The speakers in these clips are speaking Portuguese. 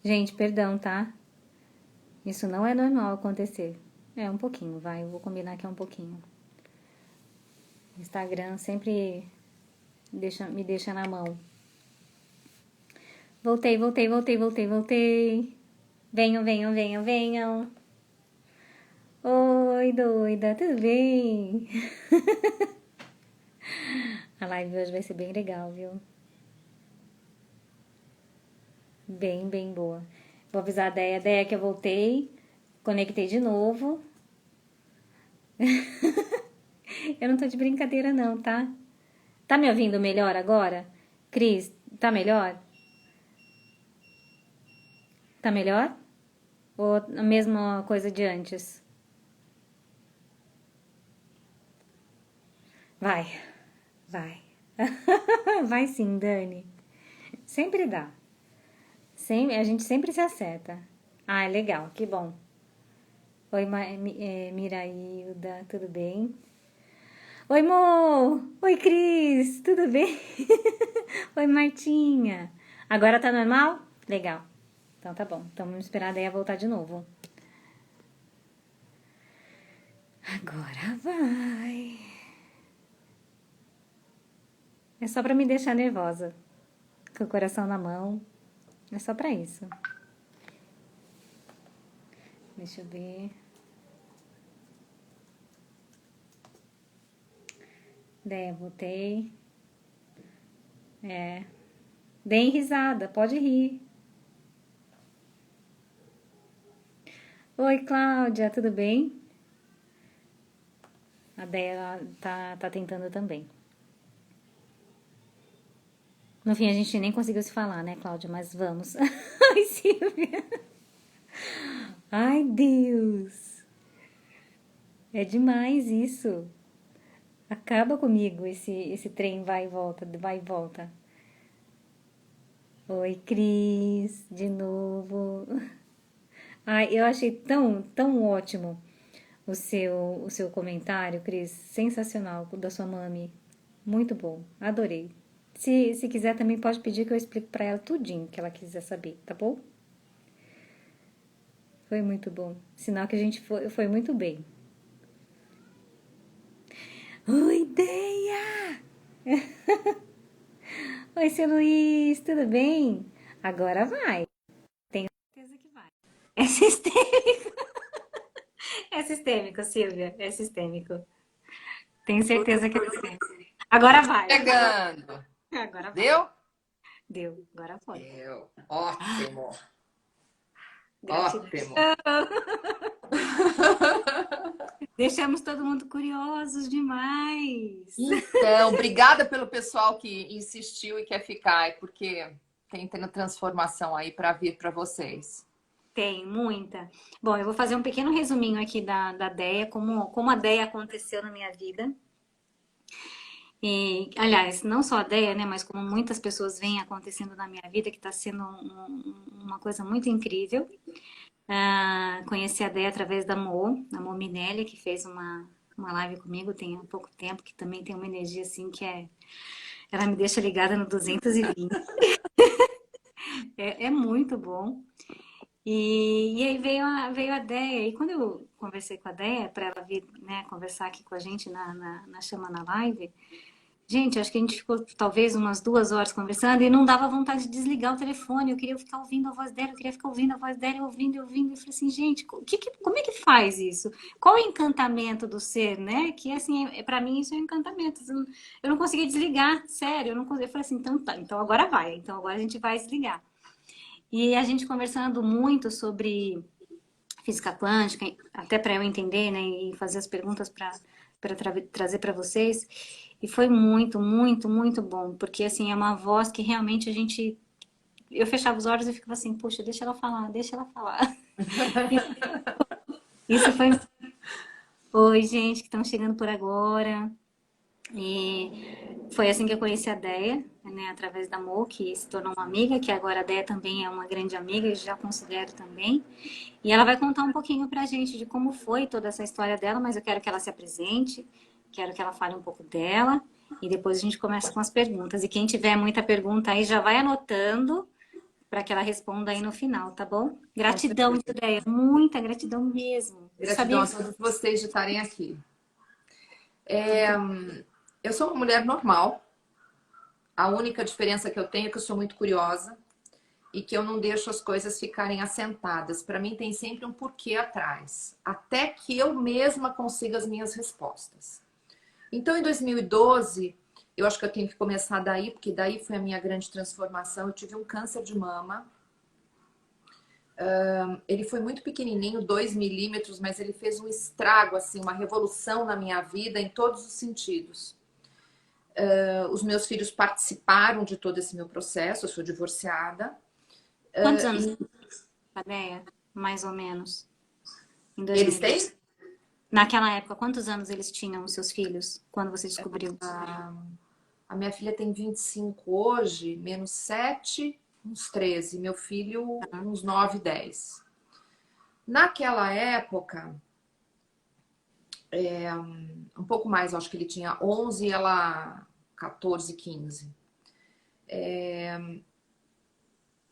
Gente, perdão, tá? Isso não é normal acontecer. É um pouquinho, vai. Eu vou combinar que é um pouquinho. Instagram sempre me deixa na mão. Voltei, voltei, voltei, voltei, voltei. Venham, venham, venham, venham. Oi, doida, tudo bem? A live hoje vai ser bem legal, viu? Bem, bem boa. Vou avisar a Deia que eu voltei. Conectei de novo. Eu não tô de brincadeira não, tá? Tá me ouvindo melhor agora? Cris, tá melhor? Tá melhor? Ou a mesma coisa de antes? Vai, vai. Vai sim, Dani. Sempre dá. A gente sempre se acerta. Ah, legal, que bom. Oi, Mirailda, tudo bem? Oi, Mo! Oi, Cris, tudo bem? Oi, Martinha. Agora tá normal? Legal. Então tá bom. Então vamos esperar a Deia voltar de novo. Agora vai. É só pra me deixar nervosa. Com o coração na mão. É só pra isso. Deixa eu ver. Deia, voltei. É. Deem risada, pode rir. Oi, Cláudia, tudo bem? A Deia tá tentando também. No fim, a gente nem conseguiu se falar, né, Cláudia? Mas vamos. Ai, Silvia. Ai, Deus. É demais isso. Acaba comigo esse trem vai e volta, vai e volta. Oi, Cris, de novo. Ai, eu achei tão ótimo o seu comentário, Cris. Sensacional, da sua mami. Muito bom, adorei. Se quiser também pode pedir que eu explique pra ela tudinho que ela quiser saber, tá bom? Foi muito bom. Sinal que a gente foi muito bem. Oi, Deia! Oi, seu Luiz, tudo bem? Agora vai. Tenho certeza que vai. É sistêmico. É sistêmico, Silvia. É sistêmico. Tenho certeza que é sistêmico. Agora vai. Chegando. Agora vai. Deu? Deu. Agora foi. Deu. Ótimo. Gratidão. Ótimo. Deixamos todo mundo curiosos demais. Então, obrigada pelo pessoal que insistiu e quer ficar, porque tem tendo transformação aí para vir para vocês. Tem muita. Bom, eu vou fazer um pequeno resuminho aqui da Deia, como a Deia aconteceu na minha vida. E, aliás, não só a Deia, né, mas como muitas pessoas vêm acontecendo na minha vida, que está sendo uma coisa muito incrível. Conheci a Deia através da Mo Minelli, que fez uma live comigo tem há pouco tempo, que também tem uma energia assim ela me deixa ligada no 220. É muito bom. E aí veio a Deia, e quando eu conversei com a Deia, para ela vir, né, conversar aqui com a gente na Chama na Live, gente, acho que a gente ficou talvez umas 2 horas conversando e não dava vontade de desligar o telefone. Eu queria ficar ouvindo a voz dela, eu queria ficar ouvindo a voz dela, ouvindo, ouvindo. Eu falei assim, gente, como é que faz isso? Qual é o encantamento do ser, né? Que assim, para mim isso é um encantamento. Eu não conseguia desligar, sério, eu não conseguia. Eu falei assim, então tá, então agora vai, então agora a gente vai desligar. E a gente conversando muito sobre física quântica, até para eu entender, né, e fazer as perguntas para trazer para vocês. E foi muito, muito, muito bom, porque assim é uma voz que realmente eu fechava os olhos e ficava assim, puxa, deixa ela falar, deixa ela falar. Isso foi. Oi, gente, que estão chegando por agora. E foi assim que eu conheci a Deia, né, através da Mo, que se tornou uma amiga, que agora a Deia também é uma grande amiga, eu já considero também. E ela vai contar um pouquinho pra gente de como foi toda essa história dela, mas eu quero que ela se apresente, quero que ela fale um pouco dela, e depois a gente começa com as perguntas. E quem tiver muita pergunta aí já vai anotando para que ela responda aí no final, tá bom? Gratidão, Judéia, muita gratidão mesmo. Gratidão a todos vocês de estarem aqui. Eu sou uma mulher normal. A única diferença que eu tenho é que eu sou muito curiosa e que eu não deixo as coisas ficarem assentadas. Para mim tem sempre um porquê atrás, até que eu mesma consiga as minhas respostas. Então, em 2012, eu acho que eu tenho que começar daí, porque daí foi a minha grande transformação. Eu tive um câncer de mama. Ele foi muito pequenininho, 2 milímetros, mas ele fez um estrago, assim, uma revolução na minha vida em todos os sentidos. Os meus filhos participaram de todo esse meu processo, eu sou divorciada. Quantos anos, Judéia? Mais ou menos. Em Eles 2012. têm? Naquela época, quantos anos eles tinham, os seus filhos, quando você descobriu? A minha filha tem 25 hoje, menos 7, uns 13. Meu filho, uns 9, 10. Naquela época, um pouco mais, acho que ele tinha 11 e ela 14, 15.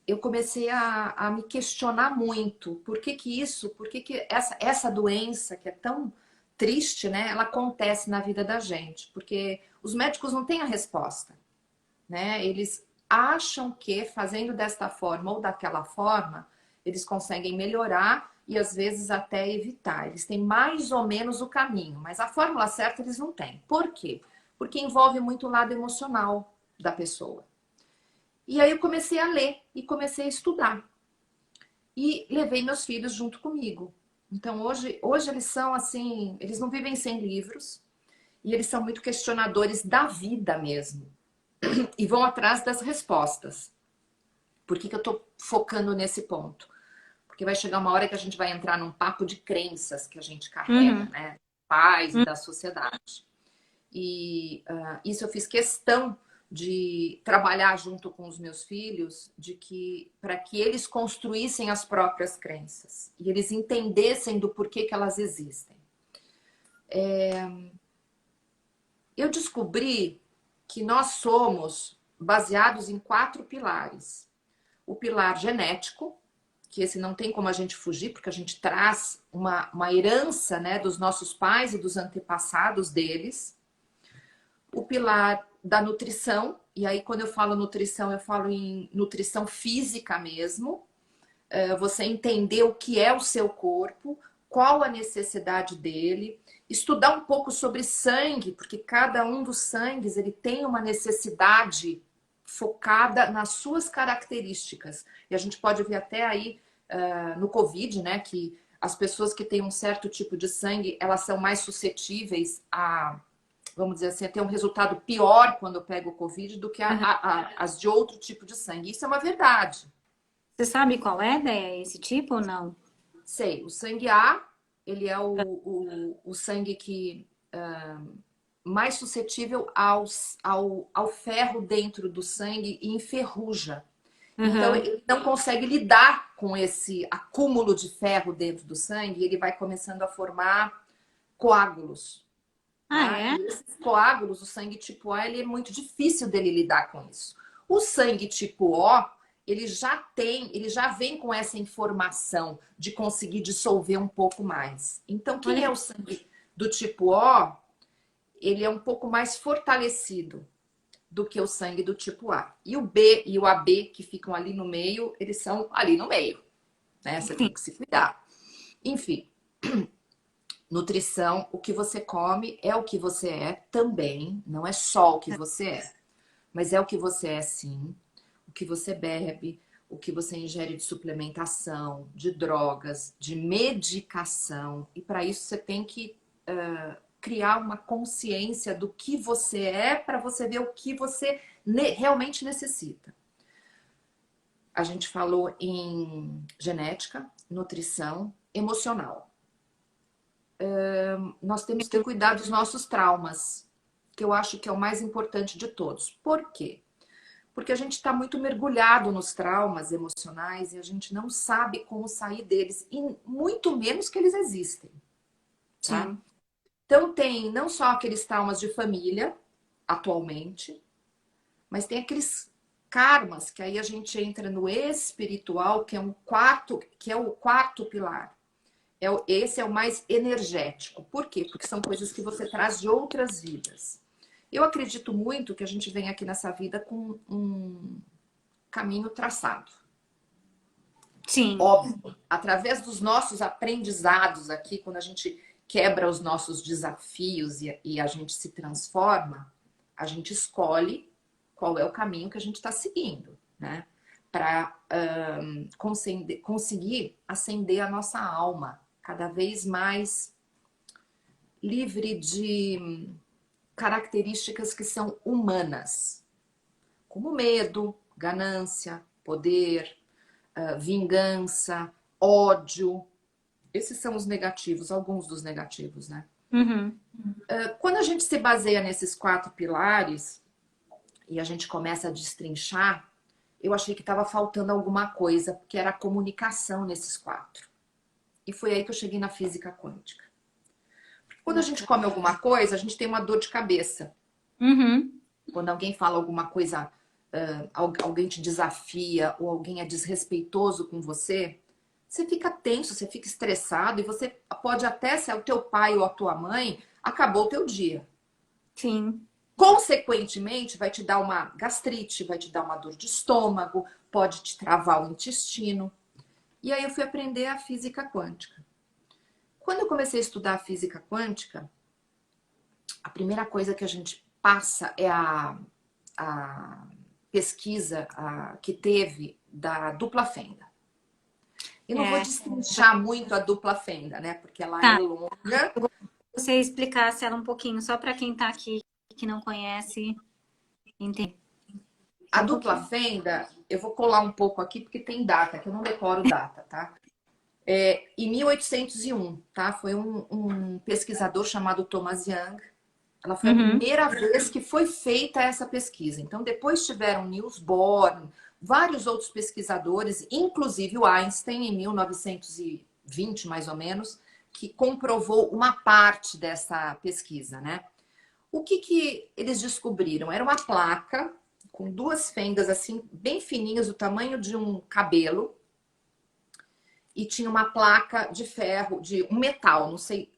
Eu comecei a me questionar muito. Por que isso, por que essa doença que é tão triste, né? Ela acontece na vida da gente. Porque os médicos não têm a resposta, né? Eles acham que fazendo desta forma ou daquela forma, eles conseguem melhorar e às vezes até evitar. Eles têm mais ou menos o caminho, mas a fórmula certa eles não têm. Por quê? Porque envolve muito o lado emocional da pessoa. E aí eu comecei a ler e comecei a estudar. E levei meus filhos junto comigo. Então hoje eles são assim, eles não vivem sem livros e eles são muito questionadores da vida mesmo. E vão atrás das respostas. Por que eu estou focando nesse ponto? Porque vai chegar uma hora que a gente vai entrar num papo de crenças que a gente carrega, né? Pais e da sociedade. E isso eu fiz questão de trabalhar junto com os meus filhos, de que para que eles construíssem as próprias crenças e eles entendessem do porquê que elas existem. Eu descobri que nós somos baseados em 4 pilares. O pilar genético, que esse não tem como a gente fugir, porque a gente traz uma herança, né, dos nossos pais e dos antepassados deles. O pilar da nutrição, e aí quando eu falo nutrição, eu falo em nutrição física mesmo. Você entender o que é o seu corpo, qual a necessidade dele, estudar um pouco sobre sangue, porque cada um dos sangues ele tem uma necessidade focada nas suas características. E a gente pode ver até aí no Covid, né, que as pessoas que têm um certo tipo de sangue, elas são mais suscetíveis a, vamos dizer assim, a ter um resultado pior quando eu pego o Covid do que as de outro tipo de sangue. Isso é uma verdade. Você sabe qual é, Déia, esse tipo ou não? Sei, o sangue A, ele é o sangue que mais suscetível ao ferro dentro do sangue e enferruja. Então, ele não consegue lidar com esse acúmulo de ferro dentro do sangue e ele vai começando a formar coágulos. Tá? É? E esses coágulos, o sangue tipo A, ele é muito difícil dele lidar com isso. O sangue tipo O, ele já vem com essa informação de conseguir dissolver um pouco mais. Então, quem é o sangue do tipo O, ele é um pouco mais fortalecido do que o sangue do tipo A. E o B e o AB, que ficam ali no meio, eles são ali no meio, né? Você tem que se cuidar. Enfim, nutrição, o que você come é o que você é também, não é só o que você é, mas é o que você é sim, o que você bebe, o que você ingere de suplementação, de drogas, de medicação, e para isso você tem que criar uma consciência do que você é para você ver o que você realmente necessita. A gente falou em genética, nutrição, emocional. Nós temos que cuidar dos nossos traumas, que eu acho que é o mais importante de todos. Por quê? Porque a gente está muito mergulhado nos traumas emocionais e a gente não sabe como sair deles, e muito menos que eles existem. Tá? Sim. Então tem não só aqueles traumas de família, atualmente, mas tem karmas, que aí a gente entra no espiritual, que é o quarto pilar. Esse é o mais energético. Por quê? Porque são coisas que você traz de outras vidas. Eu acredito muito que a gente vem aqui nessa vida com um caminho traçado. Sim. Óbvio, através dos nossos aprendizados aqui, quando a gente quebra os nossos desafios e a gente se transforma, a gente escolhe qual é o caminho que a gente está seguindo, né? Para conseguir acender a nossa alma cada vez mais livre de características que são humanas, como medo, ganância, poder, vingança, ódio. Esses são os negativos, alguns dos negativos, né? Uhum. Quando a gente se baseia nesses 4 pilares e a gente começa a destrinchar, eu achei que estava faltando alguma coisa, porque era a comunicação nesses 4. E foi aí que eu cheguei na física quântica. Quando a gente come alguma coisa, a gente tem uma dor de cabeça. Uhum. Quando alguém fala alguma coisa, alguém te desafia ou alguém é desrespeitoso com você, você fica tenso, você fica estressado e você pode até, se é o teu pai ou a tua mãe, acabou o teu dia. Sim. Consequentemente, vai te dar uma gastrite, vai te dar uma dor de estômago, pode te travar o intestino. E aí eu fui aprender a física quântica. Quando eu comecei a estudar a física quântica, a primeira coisa que a gente passa é a pesquisa que teve da dupla fenda. Eu não vou É. destrinchar muito a dupla fenda, né? Porque ela é Tá. longa. Você explicasse ela um pouquinho, só para quem está aqui que não conhece entender. A Só um dupla pouquinho. fenda, eu vou colar um pouco aqui porque tem data, que eu não decoro data, tá? Em 1801, tá? Foi um pesquisador chamado Thomas Young. Ela foi a Uhum. primeira vez que foi feita essa pesquisa. Então, depois tiveram Niels Bohr, vários outros pesquisadores, inclusive o Einstein, em 1920, mais ou menos, que comprovou uma parte dessa pesquisa, né? O que eles descobriram? Era uma placa com 2 fendas, assim, bem fininhas, do tamanho de um cabelo, e tinha uma placa de ferro, de um metal, não sei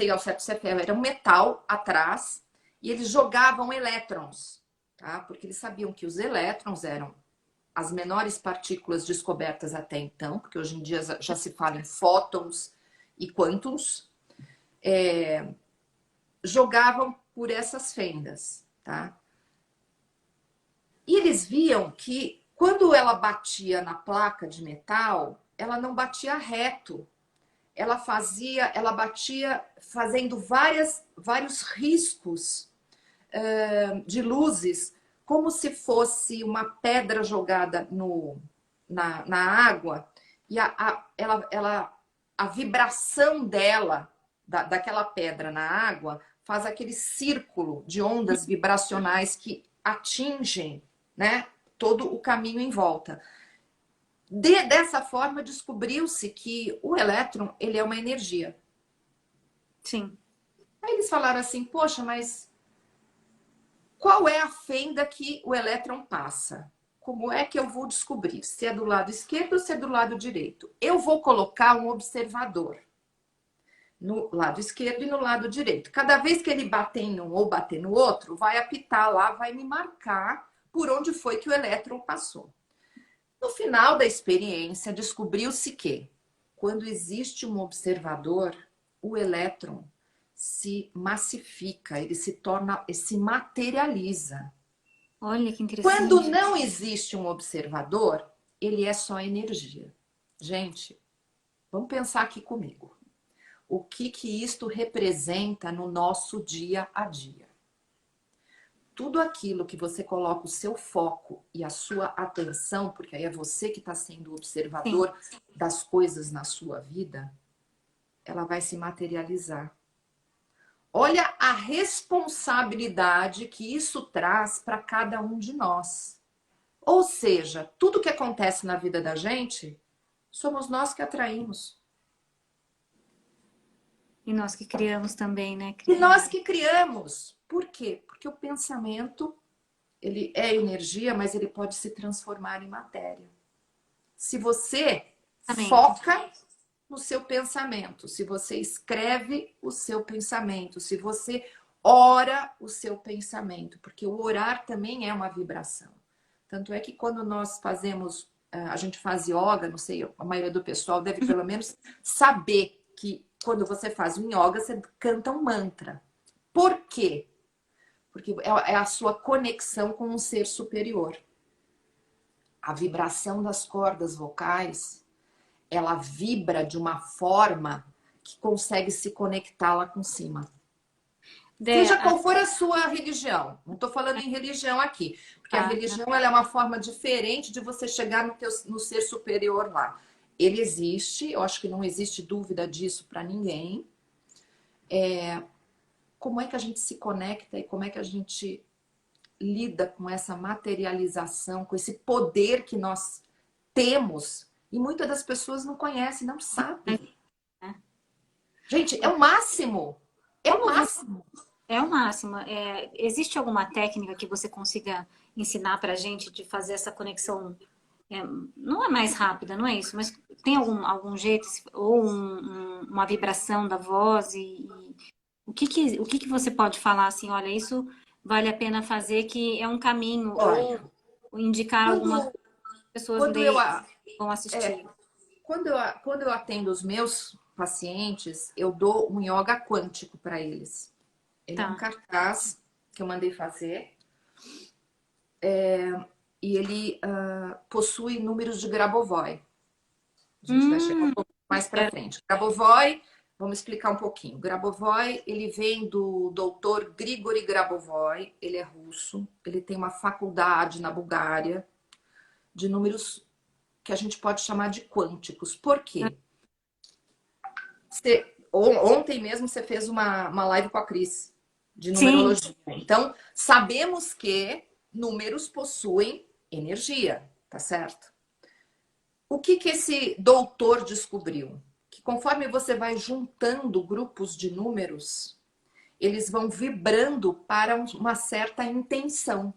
ao certo se é ferro, era um metal atrás, e eles jogavam elétrons, tá? Porque eles sabiam que os elétrons eram as menores partículas descobertas até então, porque hoje em dia já se fala em fótons e quântons, jogavam por essas fendas, tá? E eles viam que quando ela batia na placa de metal, ela não batia reto, ela batia fazendo vários riscos de luzes, como se fosse uma pedra jogada na água, e a vibração dela, daquela pedra na água, faz aquele círculo de ondas vibracionais que atingem, né, todo o caminho em volta. Dessa forma, descobriu-se que o elétron ele é uma energia. Sim. Aí eles falaram assim, poxa, mas qual é a fenda que o elétron passa? Como é que eu vou descobrir se é do lado esquerdo ou se é do lado direito? Eu vou colocar um observador no lado esquerdo e no lado direito. Cada vez que ele bater em um ou bater no outro, vai apitar lá, vai me marcar por onde foi que o elétron passou. No final da experiência, descobriu-se que quando existe um observador, o elétron se massifica, ele se materializa. Olha que Quando interessante. não existe um observador, ele é só energia. Gente, vamos pensar aqui comigo. O que isto representa no nosso dia a dia? Tudo aquilo que você coloca o seu foco e a sua atenção, porque aí é você que está sendo o Sim. observador das coisas na sua vida, ela vai se materializar. Olha a responsabilidade que isso traz para cada um de nós. Ou seja, tudo que acontece na vida da gente, somos nós que atraímos. E nós que criamos também, né, E Cris? nós que criamos. Por quê? Porque o pensamento ele é energia, mas ele pode se transformar em matéria. Se você Exatamente. foca no seu pensamento, se você escreve o seu pensamento, se você ora o seu pensamento, porque o orar também é uma vibração. Tanto é que quando nós fazemos, a gente faz yoga, não sei, a maioria do pessoal deve pelo menos saber que quando você faz um yoga, você canta um mantra. Por quê? Porque é a sua conexão com um ser superior. A vibração das cordas vocais, ela vibra de uma forma que consegue se conectar lá com cima. Dé, Seja qual for a sua religião. Não estou falando em religião aqui, porque a tá, religião ela é uma forma diferente de você chegar no ser superior lá. Ele existe, eu acho que não existe dúvida disso para ninguém. Como é que a gente se conecta e como é que a gente lida com essa materialização, com esse poder que nós temos e muitas das pessoas não conhecem, não sabem. né? Gente, é o máximo. É o Como você máximo. é o máximo? Existe alguma técnica que você consiga ensinar para a gente de fazer essa conexão? é, não é mais rápida, não é isso, mas tem algum jeito, ou uma vibração da voz e o que que você pode falar assim, olha, isso vale a pena fazer, que é um caminho, ou Olha, indicar algumas quando, pessoas quando eu, leigas que vão assistir. quando eu atendo os meus pacientes, eu dou um yoga quântico para eles. Ele é um Tá. cartaz que eu mandei fazer e ele possui números de Grabovoi. A gente vai chegar um Hum, pouco mais para quero- frente. Grabovoi, vamos explicar um pouquinho. Grabovoi, ele vem do doutor Grigori Grabovoi, ele é russo, ele tem uma faculdade na Bulgária de números que a gente pode chamar de quânticos. Por quê? Ontem mesmo você fez uma live com a Cris de Sim, numerologia. Então, sabemos que números possuem energia, tá certo? O que que esse doutor descobriu? Que conforme você vai juntando grupos de números, eles vão vibrando para uma certa intenção.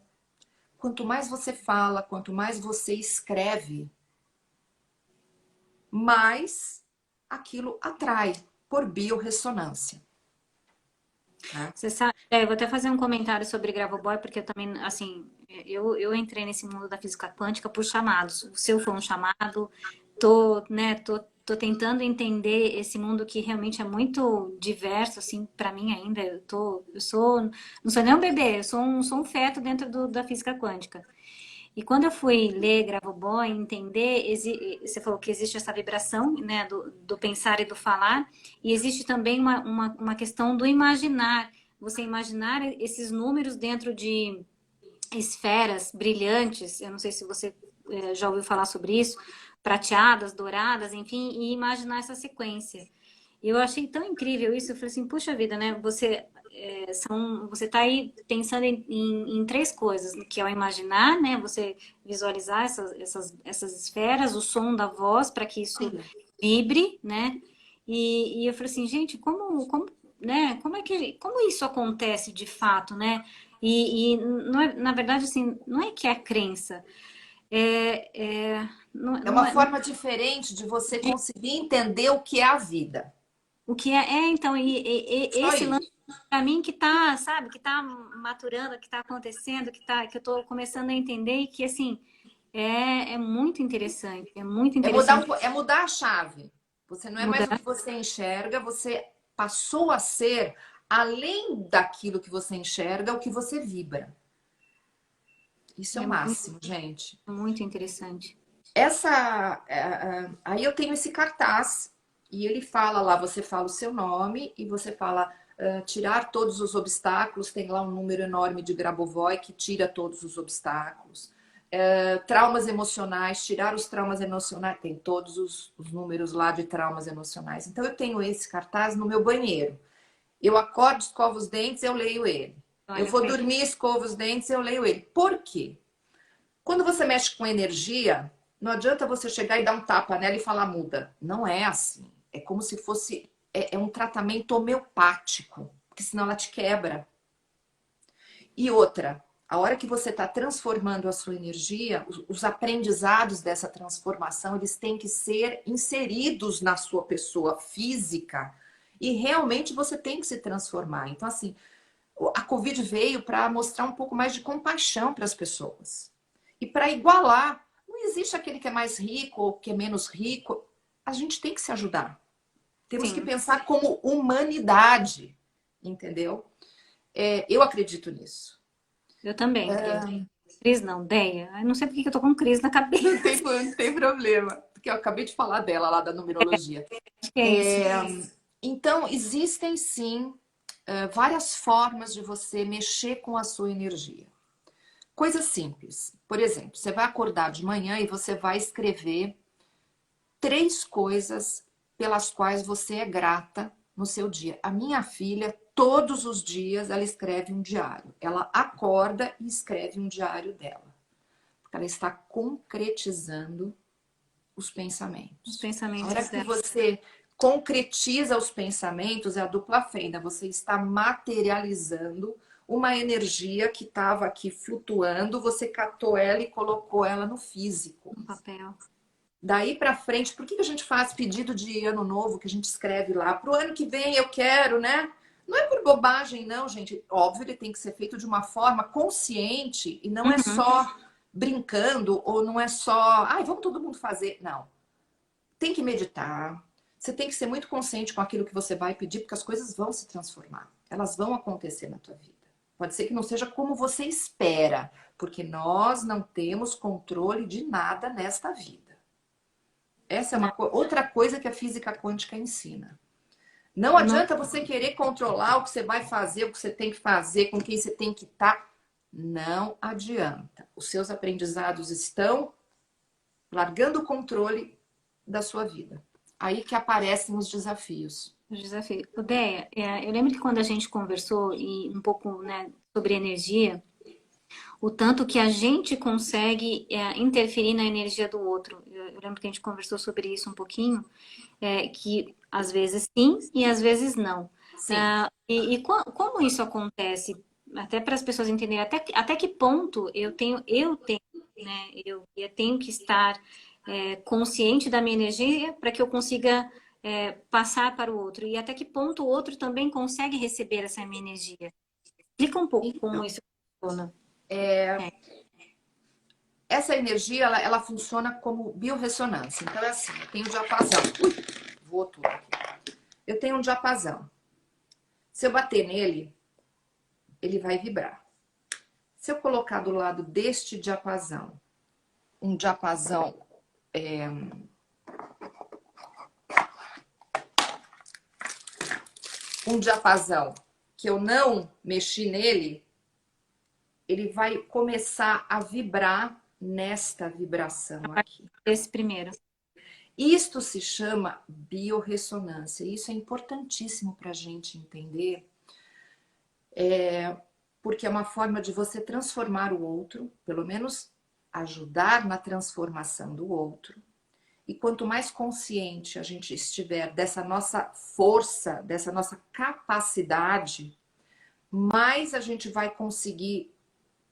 Quanto mais você fala, quanto mais você escreve, mais aquilo atrai por biorressonância. Tá? você sabe, eu vou até fazer um comentário sobre Gravoboy, porque eu também, assim, eu entrei nesse mundo da física quântica por chamados. O seu foi um chamado, tô tentando entender esse mundo que realmente é muito diverso, assim, para mim ainda. Não sou nem um bebê, eu sou um feto dentro da física quântica. E quando eu fui ler Gravoboy, entender, você falou que existe essa vibração, né, do pensar e do falar, e existe também uma questão do imaginar. Você imaginar esses números dentro de esferas brilhantes, eu não sei se você já ouviu falar sobre isso, prateadas, douradas, enfim, e imaginar essa sequência. Eu achei tão incrível isso, eu falei assim, puxa vida, né? Você está aí pensando em três coisas, que é o imaginar, né? Você visualizar essas esferas, o som da voz, para que isso vibre, né? E eu falei assim, gente, né? Como isso acontece de fato, né? E não é, na verdade, assim, não é que é crença, não, É não uma é, forma diferente de você conseguir entender o que é a vida. o que então, Só esse lance isso. para mim que tá, sabe, que tá maturando, que tá acontecendo, que eu tô começando a entender e que, assim, é muito interessante, é muito interessante É mudar a chave. Você não é mais o mudar. que você enxerga, você passou a ser, além daquilo que você enxerga, o que você vibra. Isso é É o muito, máximo, gente. muito interessante. Aí eu tenho esse cartaz e ele fala lá, você fala o seu nome e você fala tirar todos os obstáculos, tem lá um número enorme de Grabovoi que tira todos os obstáculos. Traumas emocionais, tirar os traumas emocionais, tem todos os números lá de traumas emocionais. Então eu tenho esse cartaz no meu banheiro. Eu acordo, escovo os dentes, eu leio ele. Eu Olha, vou dormir, escovo os dentes, eu leio ele. Por quê? Quando você mexe com energia, não adianta você chegar e dar um tapa nela e falar muda. Não é assim. É como se fosse é um tratamento homeopático, porque senão ela te quebra. E outra, A hora que você está transformando a sua energia, os aprendizados dessa transformação, eles têm que ser inseridos na sua pessoa física e realmente você tem que se transformar. Então, assim, a Covid veio para mostrar um pouco mais de compaixão para as pessoas e para igualar. Não existe aquele que é mais rico ou que é menos rico. A gente tem que se ajudar. Temos que Sim, pensar como humanidade, entendeu? Eu acredito nisso. eu também, Cris. Cris não, Deia. Eu não sei por que que eu tô com Cris na cabeça. Não tem problema, porque eu acabei de falar dela lá da numerologia. Acho que é isso. Então, existem sim várias formas de você mexer com a sua energia. Coisas simples. Por exemplo, você vai acordar de manhã e você vai escrever 3 coisas pelas quais você é grata no seu dia. A minha filha, todos os dias, ela escreve um diário. Ela acorda e escreve um diário dela. Porque ela está concretizando os Os pensamentos. A hora pensamentos que dela. você concretiza os pensamentos, é a dupla fenda. Você está materializando uma energia que estava aqui flutuando, você catou ela e colocou ela no físico. No papel. Daí para frente, por que a gente faz pedido de ano novo, que a gente escreve lá? Para o ano que vem eu quero, né? Não é por bobagem, não, gente. Óbvio, ele tem que ser feito de uma forma consciente e não é Uhum. só brincando ou não é só, ai, vamos todo mundo fazer. Não. Tem que meditar. Você tem que ser muito consciente com aquilo que você vai pedir, porque as coisas vão se transformar. Elas vão acontecer na tua vida. Pode ser que não seja como você espera, porque nós não temos controle de nada nesta vida. Essa é Né? outra coisa que a física quântica ensina. Não Eu não, adianta você querer controlar o que você vai fazer, o que você tem que fazer, com quem você tem que estar. Não adianta. Os seus aprendizados estão largando o controle da sua vida. Aí que aparecem os desafios. o desafio. Deia, eu lembro que quando a gente conversou e um pouco, né, sobre energia, o tanto que a gente consegue interferir na energia do outro. Eu lembro que a gente conversou sobre isso um pouquinho, que às vezes sim e às vezes não. Sim. Como isso acontece? Até para as pessoas entenderem até que ponto né, eu tenho que estar consciente da minha energia para que eu consiga passar para o outro. E até que ponto o outro também consegue receber essa minha energia. Explica um pouco como Então, isso funciona. essa energia, ela funciona como biorressonância. Então, é assim, eu tenho um diapasão. Ui, voou tudo aqui. Eu tenho um diapasão. Se eu bater nele, ele vai vibrar. Se eu colocar do lado deste diapasão, um diapasão que eu não mexi nele, ele vai começar a vibrar nesta vibração aqui. Esse primeiro. Isto se chama biorressonância. Isso é importantíssimo para a gente entender, porque é uma forma de você transformar o outro, pelo menos ajudar na transformação do outro. E quanto mais consciente a gente estiver dessa nossa força, dessa nossa capacidade, mais a gente vai conseguir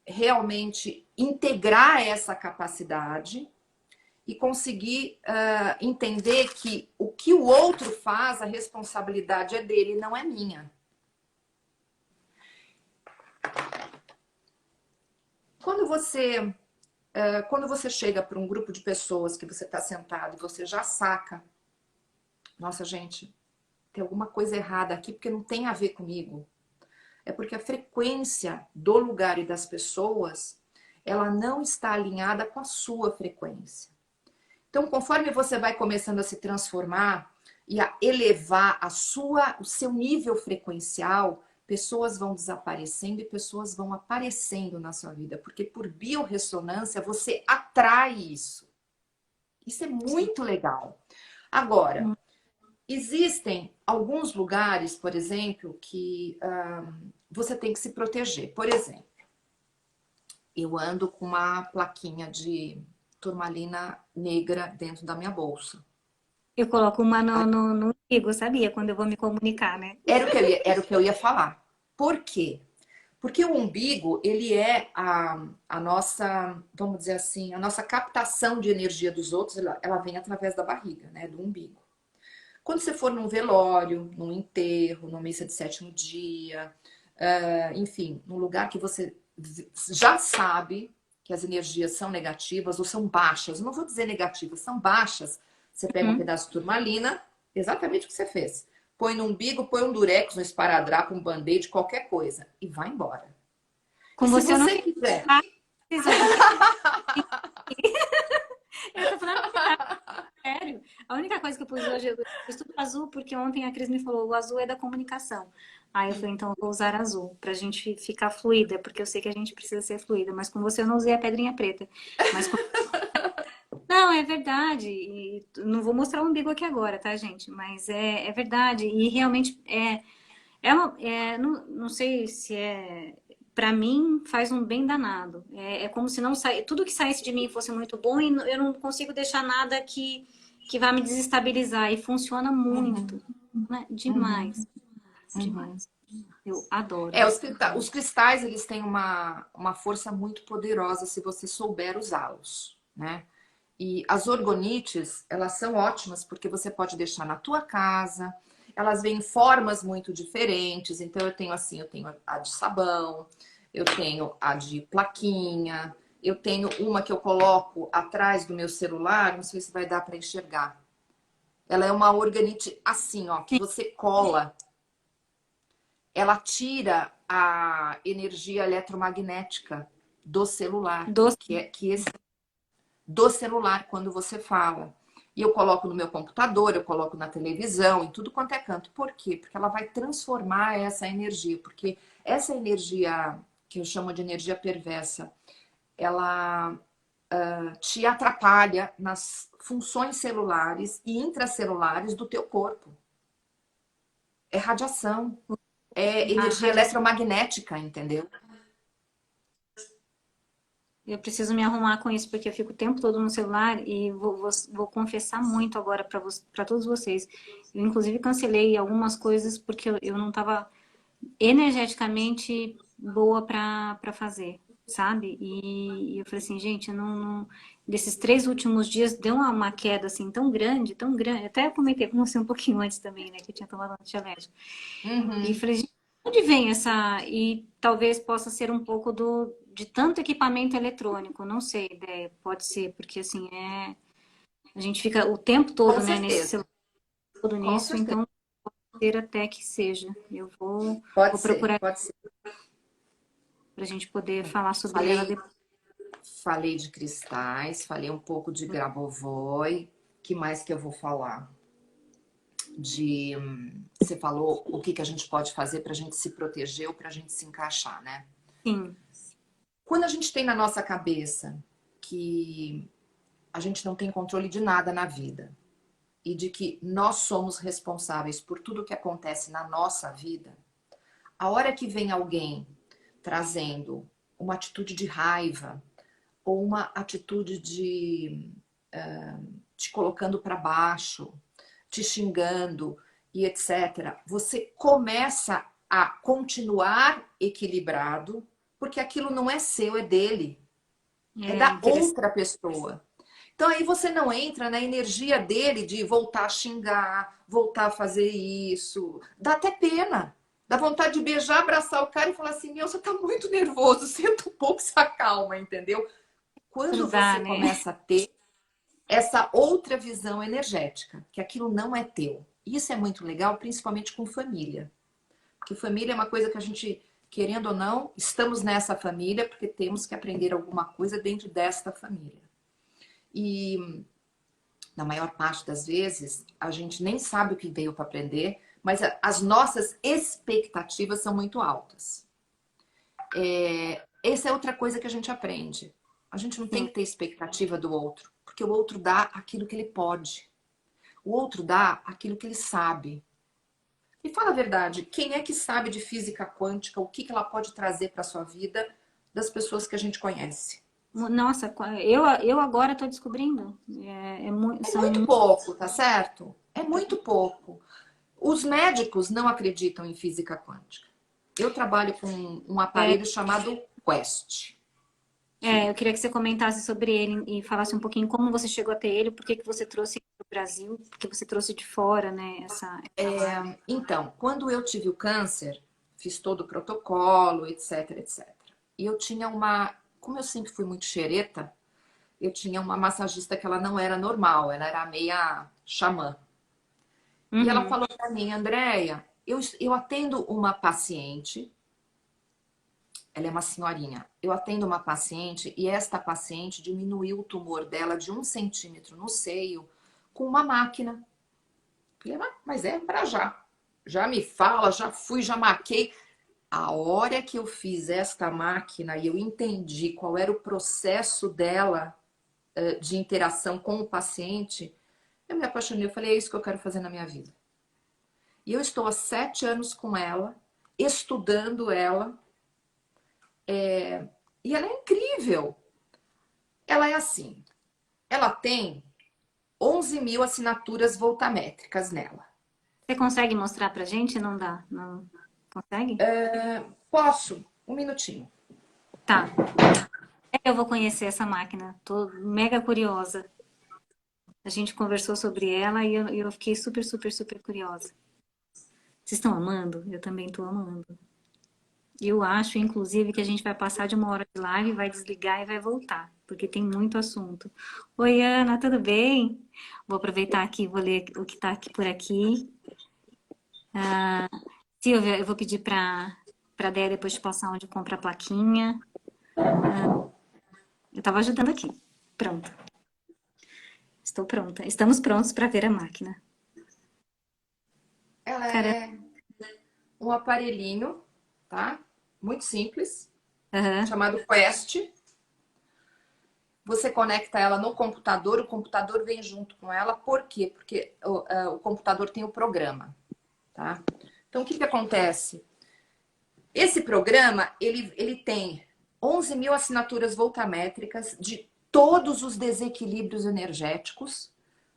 realmente integrar essa capacidade e conseguir entender que o que o outro faz, a responsabilidade é dele, não é minha. Quando você chega para um grupo de pessoas que você está sentado e você já saca, nossa, gente, tem alguma coisa errada aqui porque não tem a ver comigo. É porque a frequência do lugar e das pessoas, ela não está alinhada com a sua frequência. Então, conforme você vai começando a se transformar e a elevar o seu nível frequencial, pessoas vão desaparecendo e pessoas vão aparecendo na sua vida, porque por biorressonância você atrai isso. Isso é muito legal. Agora, existem alguns lugares, por exemplo, que você tem que se proteger. Por exemplo, eu ando com uma plaquinha de turmalina negra dentro da minha bolsa. Eu coloco uma no umbigo, sabia? Quando eu vou me comunicar, né? Era o que eu ia falar. Por quê? Porque o umbigo, ele é a nossa, vamos dizer assim, a nossa captação de energia dos outros, ela vem através da barriga, né, do umbigo. Quando você for num velório, num enterro, numa missa de sétimo dia, enfim, num lugar que você já sabe que as energias são negativas ou são baixas, eu não vou dizer negativas, são baixas, você pega um Uhum. pedaço de turmalina, exatamente o que você fez. Põe no umbigo, põe um durex, um esparadrapo, um band-aid, qualquer coisa, e vai embora. E Com se você eu não você fiz quiser... nada, porque eu tô falando a verdade, sério. A única coisa que eu pus hoje, eu pus tudo azul, porque ontem a Cris me falou, o azul é da comunicação. Aí eu falei, então eu vou usar azul, pra gente ficar fluida, porque eu sei que a gente precisa ser fluida, mas com você eu não usei a pedrinha preta. Mas com... Não, é verdade. E não vou mostrar o umbigo aqui agora, tá, gente? Mas é verdade. E realmente não sei se é. Pra mim, faz um bem danado. É como se não tudo que saísse de mim fosse muito bom e eu não consigo deixar nada que vá me desestabilizar. E funciona muito, né? Demais, demais. Eu adoro. Os cristais, eles têm uma força muito poderosa se você souber usá-los, né? E as orgonites, elas são ótimas porque você pode deixar na tua casa. Elas vêm em formas muito diferentes. Então eu tenho assim, eu tenho a de sabão, eu tenho a de plaquinha, eu tenho uma que eu coloco atrás do meu celular, não sei se vai dar para enxergar. Ela é uma organite assim, ó, que você cola, ela tira a energia eletromagnética do celular, Doce. que esse do celular quando você fala. E eu coloco no meu computador, eu coloco na televisão, em tudo quanto é canto. Por quê? Porque ela vai transformar essa energia. Porque essa energia, que eu chamo de energia perversa, ela te atrapalha nas funções celulares e intracelulares do teu corpo. É radiação, é A energia radiação. eletromagnética, entendeu? Eu preciso me arrumar com isso, porque eu fico o tempo todo no celular e vou confessar muito agora para todos vocês. Eu, inclusive, cancelei algumas coisas porque eu não estava energeticamente boa para fazer, sabe? E eu falei assim, gente, eu desses 3 últimos dias deu uma queda assim tão grande, tão grande. Até eu comentei com você um pouquinho antes também, né? Que eu tinha tomado antialérgico. E Uhum. falei, gente, onde vem essa. E talvez possa ser um pouco de tanto equipamento eletrônico, não sei, ideia, pode ser, porque assim, a gente fica o tempo Com todo, né, nesse certeza, celular, todo com nisso, certeza. então ter até que seja. Pode Vou ser, procurar pode ser. pra gente poder falar sobre ela Falei, depois. falei de cristais, falei um pouco de Grabovoi. Que mais que eu vou falar? Você falou o que que a gente pode fazer para a gente se proteger ou para a gente se encaixar, né? Sim, Quando a gente tem na nossa cabeça que a gente não tem controle de nada na vida e de que nós somos responsáveis por tudo que acontece na nossa vida, a hora que vem alguém trazendo uma atitude de raiva ou uma atitude de te colocando para baixo, te xingando e etc., você começa a continuar equilibrado, porque aquilo não é seu, é dele, é é da interessante. outra pessoa. Então aí você não entra na energia dele de voltar a xingar, voltar a fazer isso. Dá até pena. Dá vontade de beijar, abraçar o cara e falar assim: meu, você tá muito nervoso, senta um pouco, se acalma, entendeu? Quando Cruzar, você né? começa a ter essa outra visão energética, que aquilo não é teu. Isso é muito legal, principalmente com família. Porque família é uma coisa que a gente, querendo ou não, estamos nessa família porque temos que aprender alguma coisa dentro desta família. E na maior parte das vezes, a gente nem sabe o que veio para aprender, mas as nossas expectativas são muito altas. Essa é outra coisa que a gente aprende. A gente não tem Sim. que ter expectativa do outro, porque o outro dá aquilo que ele pode. O outro dá aquilo que ele sabe. E fala a verdade, quem é que sabe de física quântica, o que que ela pode trazer para a sua vida das pessoas que a gente conhece? Nossa, eu agora estou descobrindo. É muito pouco, tá certo? É muito pouco. Os médicos não acreditam em física quântica. Eu trabalho com um aparelho chamado Quest. Eu queria que você comentasse sobre ele e falasse um pouquinho como você chegou até ele, por que que você trouxe para o Brasil, por que você trouxe de fora, né, essa marca. Então, quando eu tive o câncer, fiz todo o protocolo, etc, etc. E eu tinha uma... Como eu sempre fui muito xereta, eu tinha uma massagista que ela não era normal, ela era meia xamã. E ela Uhum. falou para mim, Andréia, eu atendo uma paciente, ela é uma senhorinha, eu atendo uma paciente e esta paciente diminuiu o tumor dela de 1 centímetro no seio com uma máquina. Falei, mas é para já. Já me fala, já fui, já marquei. A hora que eu fiz esta máquina e eu entendi qual era o processo dela de interação com o paciente, eu me apaixonei. Eu falei, é isso que eu quero fazer na minha vida. E eu estou há 7 anos com ela, estudando ela, e ela é incrível. Ela é assim, ela tem 11 mil assinaturas voltamétricas nela. Você consegue mostrar pra gente? Não dá, não consegue? Posso? Um minutinho. Tá. Eu vou conhecer essa máquina. Tô mega curiosa. A gente conversou sobre ela e eu fiquei super, super, super curiosa. Vocês estão amando? Eu também tô amando. Eu acho, inclusive, que a gente vai passar de 1 hora de live, vai desligar e vai voltar, porque tem muito assunto. Oi, Ana, tudo bem? Vou aproveitar aqui, vou ler o que está aqui por aqui. Silvia, eu vou pedir para a Déia depois te passar onde compra a plaquinha. Eu estava ajudando aqui. Pronto. Estou pronta. Estamos prontos para ver a máquina. Ela Caramba. é um aparelhinho, tá? Muito simples, Aham. chamado Quest. Você conecta ela no computador, o computador vem junto com ela. Por quê? Porque o computador tem o programa, tá? Então, o que que acontece? Esse programa, ele tem 11 mil assinaturas voltamétricas de todos os desequilíbrios energéticos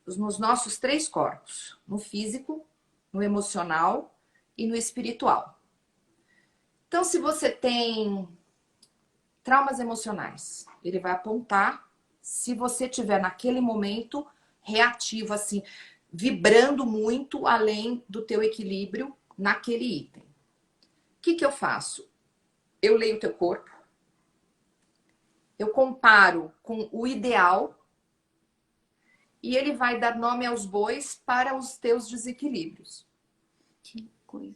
nos nossos 3 corpos. No físico, no emocional e no espiritual. Então, se você tem traumas emocionais, ele vai apontar se você tiver naquele momento reativo, assim, vibrando muito além do teu equilíbrio naquele item. O que que eu faço? Eu leio o teu corpo, eu comparo com o ideal e ele vai dar nome aos bois para os teus desequilíbrios. Que coisa.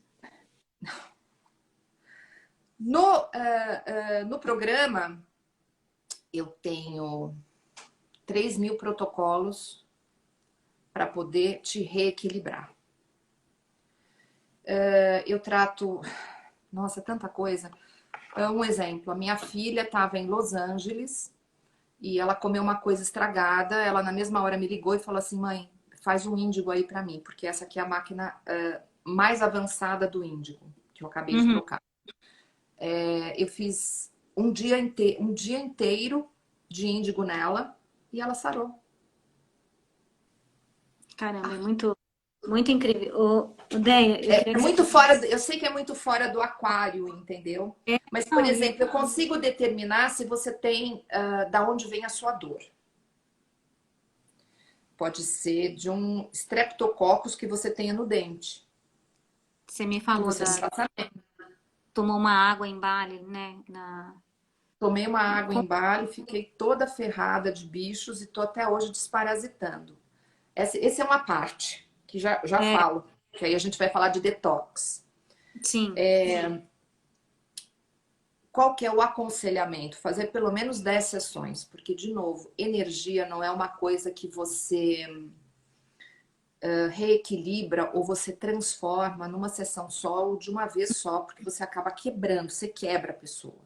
No programa, eu tenho 3 mil protocolos para poder te reequilibrar. Eu trato, nossa, tanta coisa. Um exemplo, a minha filha estava em Los Angeles e ela comeu uma coisa estragada. Ela na mesma hora me ligou e falou assim, mãe, faz um índigo aí para mim, porque essa aqui é a máquina mais avançada do índigo, que eu acabei de Uhum. trocar. Eu fiz um dia inteiro de índigo nela e ela sarou. Caramba, é muito, muito incrível. Déia, eu queria É que você... muito fora, eu sei que é muito fora do aquário, entendeu? É, Mas, por não, e exemplo, eu consigo determinar se você tem, da onde vem a sua dor. Pode ser de um streptococcus que você tenha no dente, você me que falou você não da... está sabendo. Tomou uma água em Bali, né? Tomei uma água em Bali, fiquei toda ferrada de bichos e tô até hoje desparasitando. Esse é uma parte que já É, falo, que aí a gente vai falar de detox. sim. Qual que é o aconselhamento? Fazer pelo menos 10 sessões, porque, de novo, energia não é uma coisa que você reequilibra ou você transforma numa sessão só ou de uma vez só, porque você acaba quebrando, você quebra a pessoa.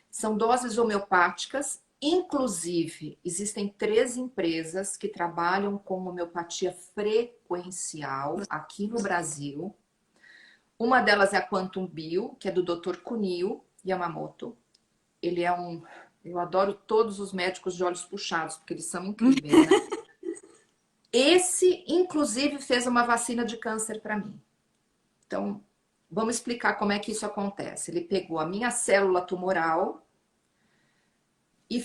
São doses homeopáticas, inclusive existem 3 empresas que trabalham com homeopatia frequencial aqui no Brasil. Uma delas é a Quantum Bio, que é do Dr. Kunio Yamamoto. Ele é um... Eu adoro todos os médicos de olhos puxados, porque eles são incríveis, né? Esse, inclusive, fez uma vacina de câncer para mim. Então, vamos explicar como é que isso acontece. Ele pegou a minha célula tumoral e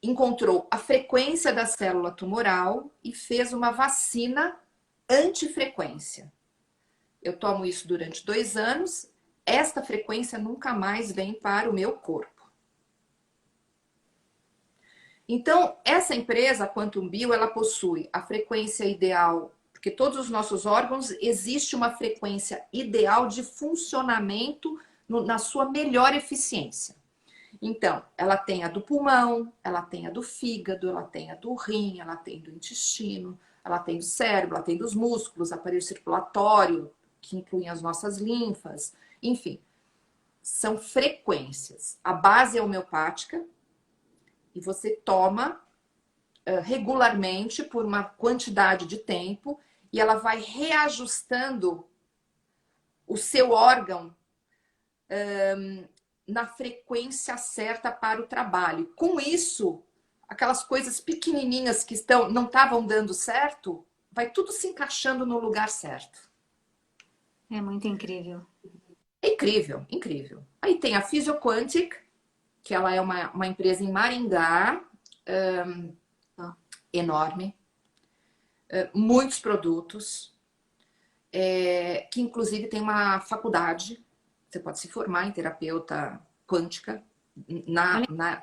encontrou a frequência da célula tumoral e fez uma vacina antifrequência. Eu tomo isso durante 2 anos, esta frequência nunca mais vem para o meu corpo. Então, essa empresa, a Quantum Bio, ela possui a frequência ideal, porque todos os nossos órgãos, existe uma frequência ideal de funcionamento na sua melhor eficiência. Então, ela tem a do pulmão, ela tem a do fígado, ela tem a do rim, ela tem do intestino, ela tem do cérebro, ela tem dos músculos, aparelho circulatório, que incluem as nossas linfas, enfim. São frequências. A base é homeopática e você toma regularmente por uma quantidade de tempo e ela vai reajustando o seu órgão na frequência certa para o trabalho. Com isso, aquelas coisas pequenininhas que não estavam dando certo, vai tudo se encaixando no lugar certo. É muito incrível. É incrível, incrível. Aí tem a Physioquantic, que ela é uma empresa em Maringá, enorme, muitos produtos, que inclusive tem uma faculdade, você pode se formar em terapeuta quântica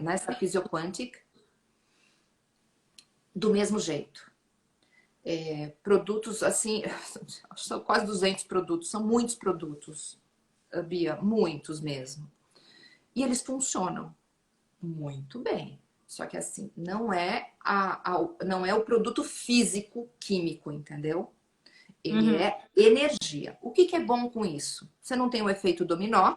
nessa Physioquantic, do mesmo jeito. Produtos assim, são quase 200 produtos, são muitos produtos, Bia, muitos mesmo. E eles funcionam muito bem. Só que assim, não é o produto físico químico, entendeu? Ele é energia. O que é bom com isso? Você não tem o efeito dominó.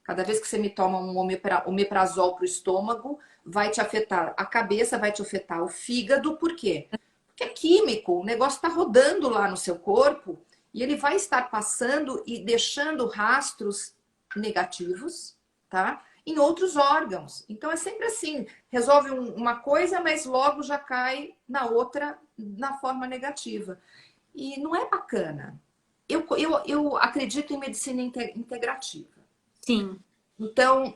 Cada vez que você me toma um omeprazol para o estômago, vai te afetar a cabeça, vai te afetar o fígado. Por quê? Porque é químico, o negócio está rodando lá no seu corpo e ele vai estar passando e deixando rastros negativos, tá? Em outros órgãos. Então é sempre assim, resolve uma coisa, mas logo já cai na outra na forma negativa. E não é bacana. Eu acredito em medicina integrativa. Sim. Então,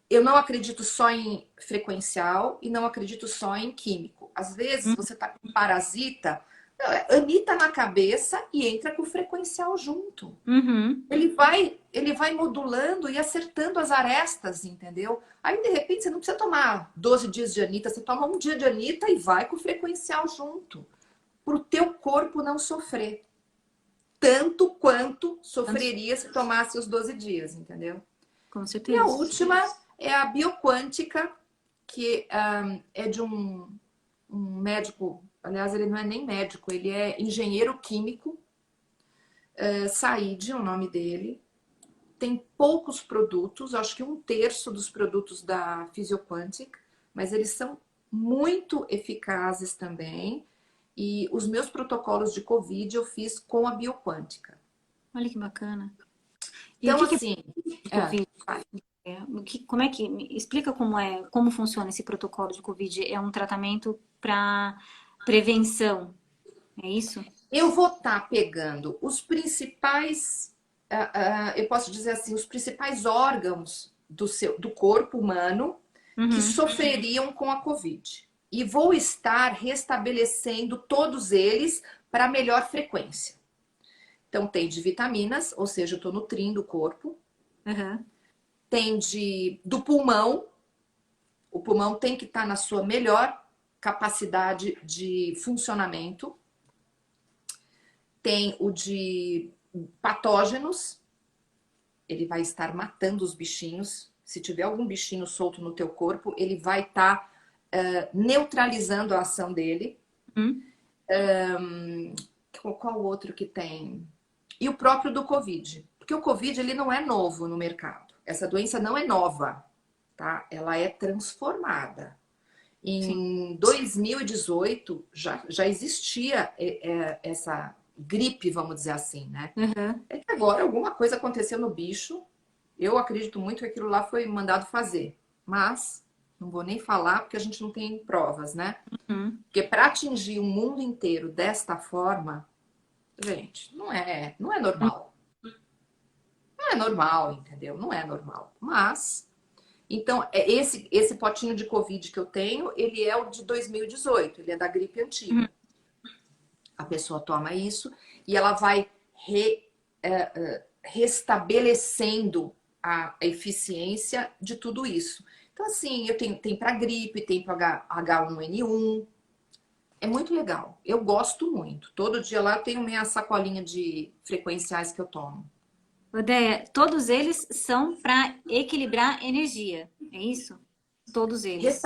eu não acredito só em frequencial e não acredito só em químico. Às vezes você tá com parasita, anita na cabeça e entra com o frequencial junto. Uhum. Ele vai modulando e acertando as arestas, entendeu? Aí, de repente, você não precisa tomar 12 dias de anita, você toma um dia de anita e vai com o frequencial junto. Para o teu corpo não sofrer. Tanto quanto sofreria se tomasse os 12 dias, entendeu? Com E a certeza. última é a bioquântica, que é de um médico, aliás, ele não é nem médico, ele é engenheiro químico, Said, o nome dele. Tem poucos produtos, acho que 1/3 dos produtos da Physioquantic, mas eles são muito eficazes também. E os meus protocolos de Covid eu fiz com a bioquântica. Olha que bacana. E o Então, que assim, é Covid? Como é que me explica como funciona esse protocolo de Covid? É um tratamento para prevenção, é isso? eu vou estar pegando os principais, eu posso dizer assim, os principais órgãos do corpo humano que Uhum. sofreriam com a Covid. E vou estar restabelecendo todos eles para melhor frequência. Então, tem de vitaminas, ou seja, eu estou nutrindo o corpo. Uhum. Tem do pulmão. O pulmão tem que estar na sua melhor capacidade de funcionamento. Tem o de patógenos. Ele vai estar matando os bichinhos. Se tiver algum bichinho solto no teu corpo, ele vai estar neutralizando a ação dele. Qual outro que tem? E o próprio do Covid. Porque o Covid ele não é novo no mercado. Essa doença não é nova, tá? Ela é transformada. Sim. Em 2018 já existia essa gripe, vamos dizer assim, né? Uhum. É que agora alguma coisa aconteceu no bicho. Eu acredito muito que aquilo lá foi mandado fazer. Mas não vou nem falar porque a gente não tem provas, né? Uhum. Porque para atingir o mundo inteiro desta forma, gente, não é normal. é normal, entendeu? Não é normal. Mas, então, esse potinho de Covid que eu tenho, ele é o de 2018, ele é da gripe Uhum. antiga. A pessoa toma isso e ela vai restabelecendo a eficiência de tudo isso. Então, assim, tem para gripe, tem para H1N1. É muito legal. Eu gosto muito. Todo dia lá eu tenho minha sacolinha de frequenciais que eu tomo. Odeia, todos eles são para equilibrar energia, é isso? Todos eles.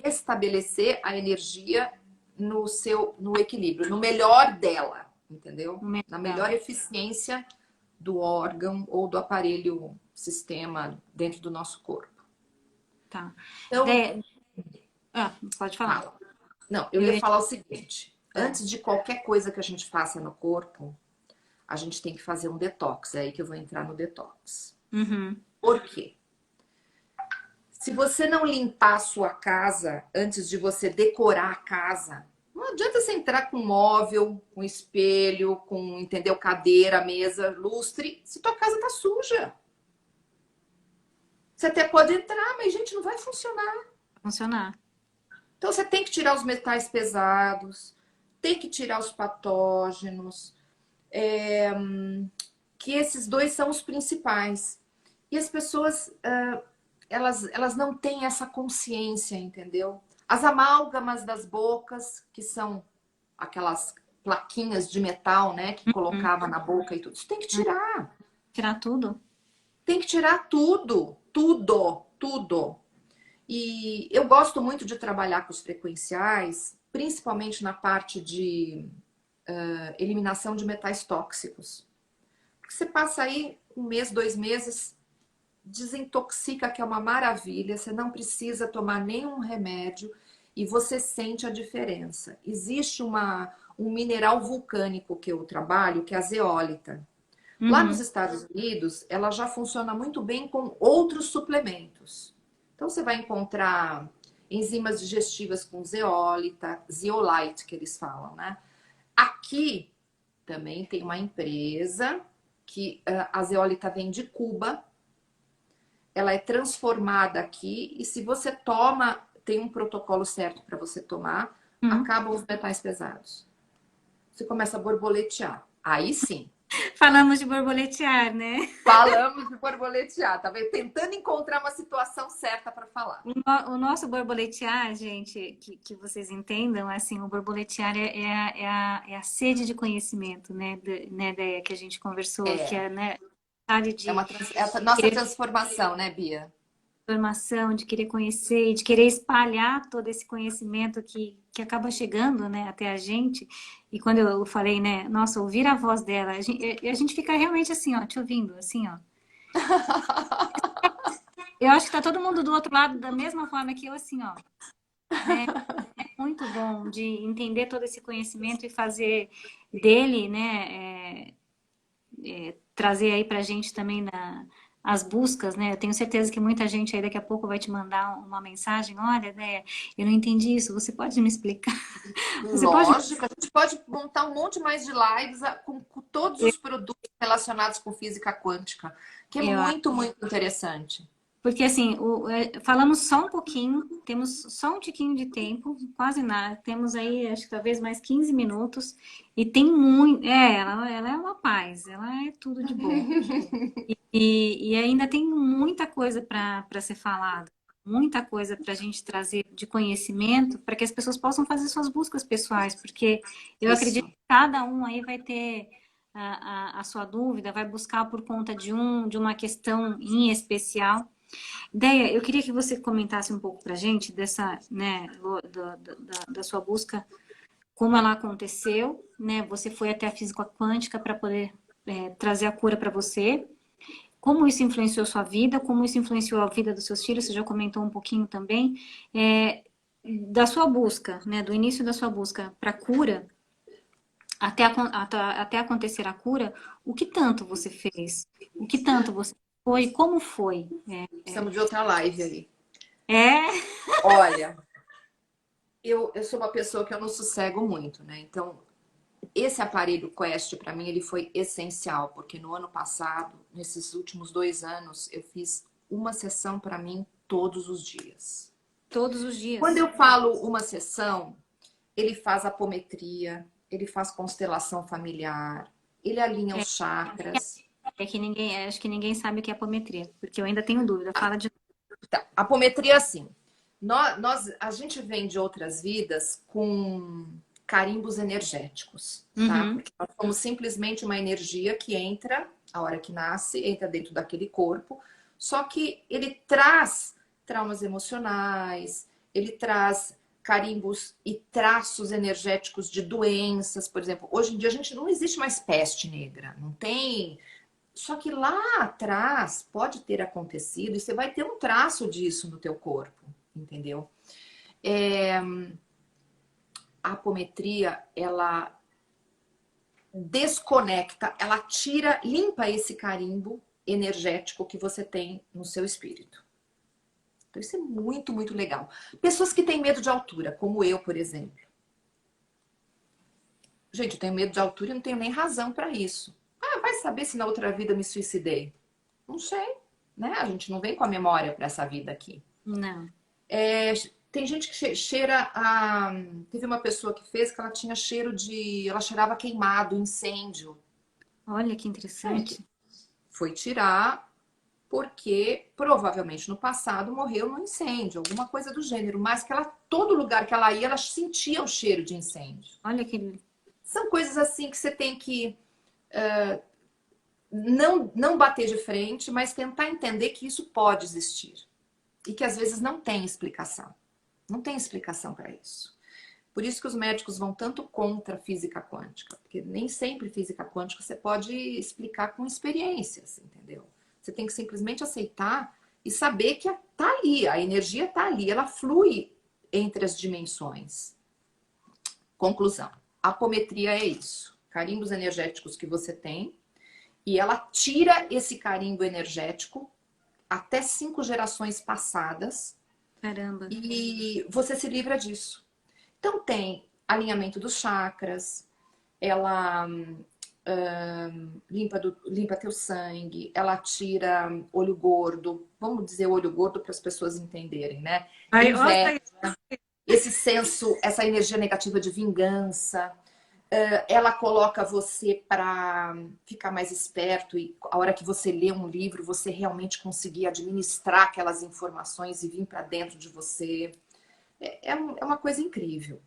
Restabelecer a energia no equilíbrio, no melhor dela, entendeu? No Na dela. melhor eficiência do órgão ou do aparelho, sistema dentro do nosso corpo. Tá. Então, Odeia, pode falar. fala. Não, eu Eu ia ia- falar o seguinte: ah, antes de qualquer coisa que a gente faça no corpo, a gente tem que fazer um detox. É aí que eu vou entrar no detox. uhum. Por quê? Se você não limpar a sua casa antes de você decorar a casa, não adianta você entrar com móvel, com espelho, com, entendeu, cadeira, mesa, lustre, se tua casa tá suja. Você até pode entrar, mas gente, não vai funcionar. Funcionar. Então você tem que tirar os metais pesados, tem que tirar os patógenos, que esses dois são os principais. E as pessoas, elas não têm essa consciência, entendeu? As amálgamas das bocas, que são aquelas plaquinhas de metal, né, que Uhum. colocava na boca e tudo, isso tem que tirar. Tirar tudo? Tem que tirar tudo, tudo, tudo. E eu gosto muito de trabalhar com os frequenciais, principalmente na parte de eliminação de metais tóxicos. Porque você passa aí um mês, 2 meses, desintoxica, que é uma maravilha, você não precisa tomar nenhum remédio e você sente a diferença. Existe um mineral vulcânico que eu trabalho, que é a zeólita. Lá nos Uhum. Estados Unidos, ela já funciona muito bem com outros suplementos. Então, você vai encontrar enzimas digestivas com zeólita, zeolite, que eles falam, né? Aqui também tem uma empresa que a zeólita vem de Cuba, ela é transformada aqui e se você toma, tem um protocolo certo para você tomar, Uhum. acabam os metais pesados. Você começa a borboletear. Aí sim. Falamos de borboletear, né? Falamos de borboletear, tá vendo? Tentando encontrar uma situação certa para falar. O nosso borboletear, gente, que vocês entendam, assim, o borboletear é a sede de conhecimento, né, Déia, que a gente conversou, que É, é, né, vontade é a nossa querer transformação, né, Bia? informação, de querer conhecer, de querer espalhar todo esse conhecimento que acaba chegando, né, até a gente. E quando eu falei, né, nossa, ouvir a voz dela, a gente fica realmente assim, ó, te ouvindo, assim, ó. Eu acho que tá todo mundo do outro lado da mesma forma que eu, assim, ó. Muito bom de entender todo esse conhecimento e fazer dele, né, trazer aí pra gente também as buscas, né? Eu tenho certeza que muita gente aí daqui a pouco vai te mandar uma mensagem, olha, né, eu não entendi isso, você pode me explicar? Você pode Lógico, a gente pode montar um monte mais de lives com todos os produtos relacionados com física quântica, que é eu muito, muito interessante. Porque assim, falamos só um pouquinho, temos só um tiquinho de tempo, quase nada. Temos aí, acho que talvez mais 15 minutos. E tem muito. Ela é uma paz, ela é tudo de bom. E ainda tem muita coisa para ser falada, muita coisa para a gente trazer de conhecimento para que as pessoas possam fazer suas buscas pessoais, porque eu acredito Isso. que cada um aí vai ter a sua dúvida, vai buscar por conta de uma questão em especial. Deia, eu queria que você comentasse um pouco para a gente dessa, né, da sua busca, como ela aconteceu, né? Você foi até a física quântica para poder trazer a cura para você. Como isso influenciou sua vida? Como isso influenciou a vida dos seus filhos? Você já comentou um pouquinho também. Da sua busca, né? Do início da sua busca para cura até acontecer a cura, o que tanto você fez? O que tanto você foi? Como foi? Precisamos de outra live aí. É, Olha, eu sou uma pessoa que eu não sossego muito, né? Então, esse aparelho Quest, para mim, ele foi essencial, porque no ano passado, nesses últimos 2 anos, eu fiz uma sessão para mim todos os dias. Todos os Quando dias. eu falo uma sessão, ele faz apometria, ele faz constelação familiar, ele alinha É, os chakras. é que ninguém, acho que ninguém sabe o que é apometria, porque eu ainda tenho dúvida. Fala de. Tá, apometria, assim, a gente vem de outras vidas com carimbos energéticos, tá? Uhum. Porque nós somos simplesmente uma energia que entra, a hora que nasce, entra dentro daquele corpo, só que ele traz traumas emocionais, ele traz carimbos e traços energéticos de doenças, por exemplo. Hoje em dia a gente não existe mais peste negra, não tem. Só que lá atrás pode ter acontecido e você vai ter um traço disso no teu corpo, entendeu? A apometria, ela desconecta, ela tira, limpa esse carimbo energético que você tem no seu espírito. Então isso é muito, muito legal. Pessoas que têm medo de altura, como eu, por exemplo. Gente, eu tenho medo de altura e não tenho nem razão para isso. Ah, vai saber se na outra vida eu me suicidei? Não sei, né? A gente não vem com a memória para essa vida aqui. Não. É, tem gente que cheira a. Teve uma pessoa que fez que ela tinha cheiro de. Ela cheirava queimado, incêndio. Olha que interessante. Foi tirar porque provavelmente no passado morreu no incêndio, alguma coisa do gênero. Mas que ela, todo lugar que ela ia, ela sentia o cheiro de incêndio. Olha que. São coisas assim que você tem que não bater de frente, mas tentar entender que isso pode existir. E que às vezes não tem explicação. Não tem explicação para isso. Por isso que os médicos vão tanto contra a física quântica, porque nem sempre física quântica você pode explicar com experiências, entendeu? Você tem que simplesmente aceitar e saber que tá ali, a energia tá ali, ela flui entre as dimensões. Conclusão: a apometria é isso, carimbos energéticos que você tem, e ela tira esse carimbo energético até 5 gerações passadas, Caramba. e você se livra disso. Então tem alinhamento dos chakras, ela limpa teu sangue, ela tira olho gordo, vamos dizer olho gordo para as pessoas entenderem, né? Ai, Inveja, nossa, esse senso, essa energia negativa de vingança, ela coloca você para ficar mais esperto e a hora que você lê um livro, você realmente conseguir administrar aquelas informações e vir para dentro de você. É uma coisa incrível.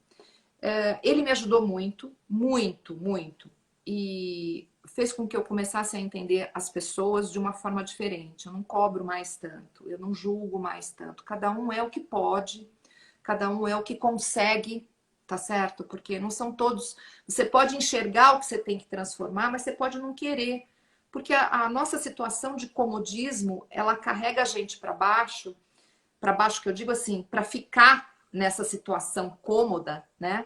Ele me ajudou muito, muito, muito. E fez com que eu começasse a entender as pessoas de uma forma diferente. Eu não cobro mais tanto, eu não julgo mais tanto. Cada um é o que pode, cada um é o que consegue, tá certo? Porque não são todos. Você pode enxergar o que você tem que transformar, mas você pode não querer. Porque a nossa situação de comodismo, ela carrega a gente para baixo que eu digo assim, para ficar nessa situação cômoda, né?